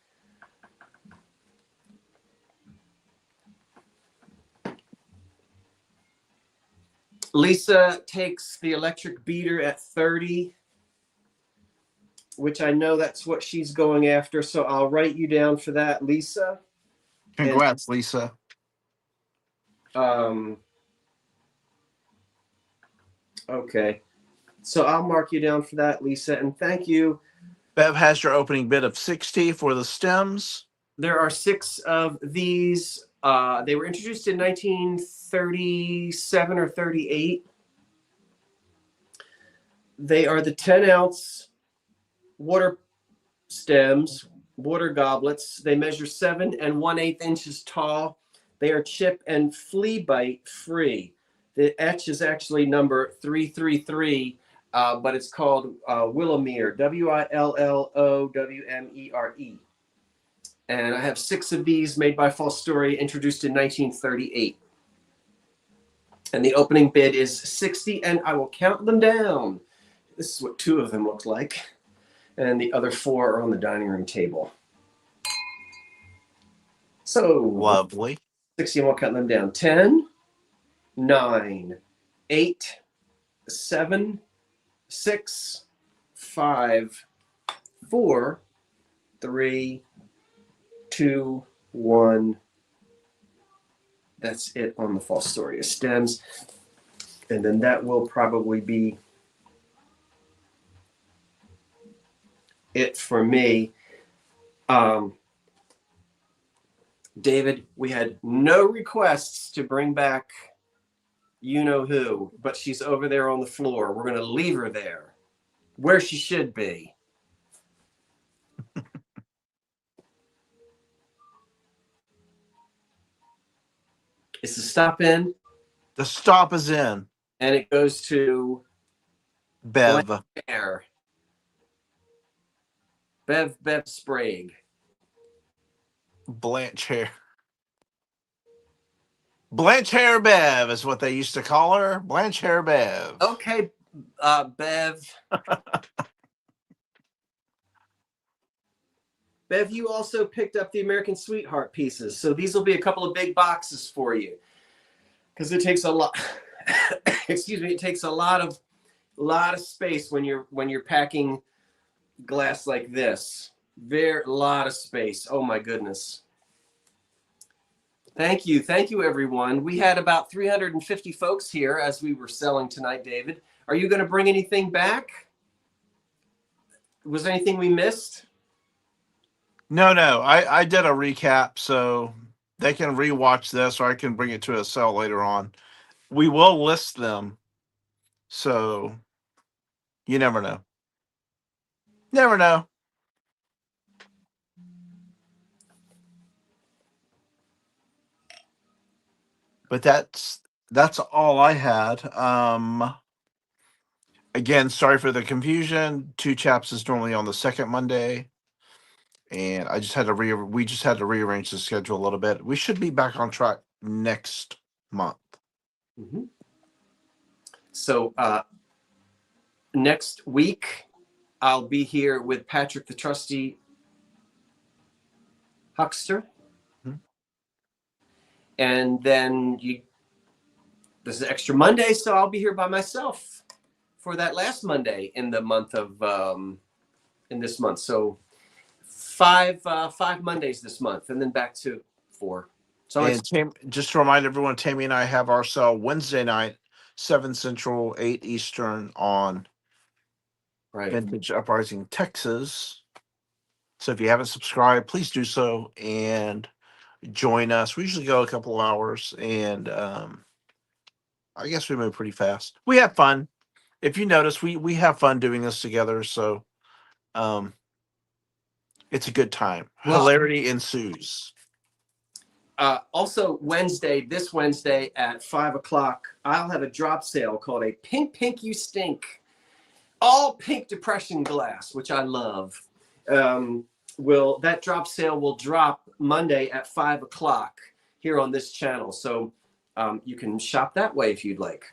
Lisa takes the electric beater at 30, which I know that's what she's going after. So I'll write you down for that, Lisa. Congrats, Lisa. Okay. So I'll mark you down for that, Lisa. And thank you. Bev has your opening bid of 60 for the stems. There are 6 of these. They were introduced in 1937 or 38. They are the 10-ounce water stems, water goblets. They measure 7 1/8 inches tall. They are chip and flea bite free. The etch is actually number 333, but it's called Willowmere, Willowmere. And I have 6 of these made by Fostoria, introduced in 1938. And the opening bid is 60, and I will count them down. This is what 2 of them look like. And the other 4 are on the dining room table. So lovely. 60, and we'll count them down. 10, 9, 8, 7, 6, 5, 4, 3, 2, 1. That's it on the Fostoria stems. And then that will probably be it for me. David, we had no requests to bring back you know who, but she's over there on the floor. We're going to leave her there where she should be. Is the stop in? The stop is in. And it goes to Bev. Bev Sprague. Blanche Hair Bev is what they used to call her. Blanche Hair Bev. Okay, Bev. Bev, you also picked up the American Sweetheart pieces. So these will be a couple of big boxes for you. Because it takes a lot, excuse me, it takes a lot of space when you're packing glass like this. Very lot of space. Oh my goodness. Thank you everyone. We had about 350 folks here as we were selling tonight. David, are you going to bring anything back? Was there anything we missed? No. I did a recap, so they can rewatch this, or I can bring it to a sale later on. We will list them, so you never know. Never know. But that's all I had. Again, sorry for the confusion. Two Chaps is normally on the second Monday, and I just had to we just had to rearrange the schedule a little bit. We should be back on track next month. Mm-hmm. So next week I'll be here with Patrick the Trusty Huckster. Mm-hmm. And then this is extra Monday, so I'll be here by myself for that last Monday in the month of in this month. So five Mondays this month, and then back to 4. So just to remind everyone, Tammy and I have our sale Wednesday night, 7 Central, 8 Eastern on Vintage Uprising, Texas. So if you haven't subscribed, please do so and join us. We usually go a couple of hours, and I guess we move pretty fast. We have fun. If you notice, we have fun doing this together. So it's a good time. Well, hilarity ensues. Also, this Wednesday at 5:00, I'll have a drop sale called a Pink You Stink. All pink depression glass, which I love. That drop sale will drop Monday at 5:00 here on this channel. So you can shop that way if you'd like.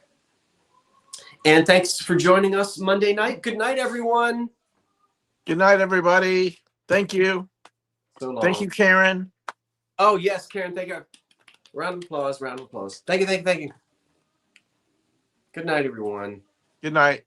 And thanks for joining us Monday night. Good night, everyone. Good night, everybody. Thank you. So long. Thank you, Karen. Oh, yes, Karen. Thank you. Round of applause. Thank you. Good night, everyone. Good night.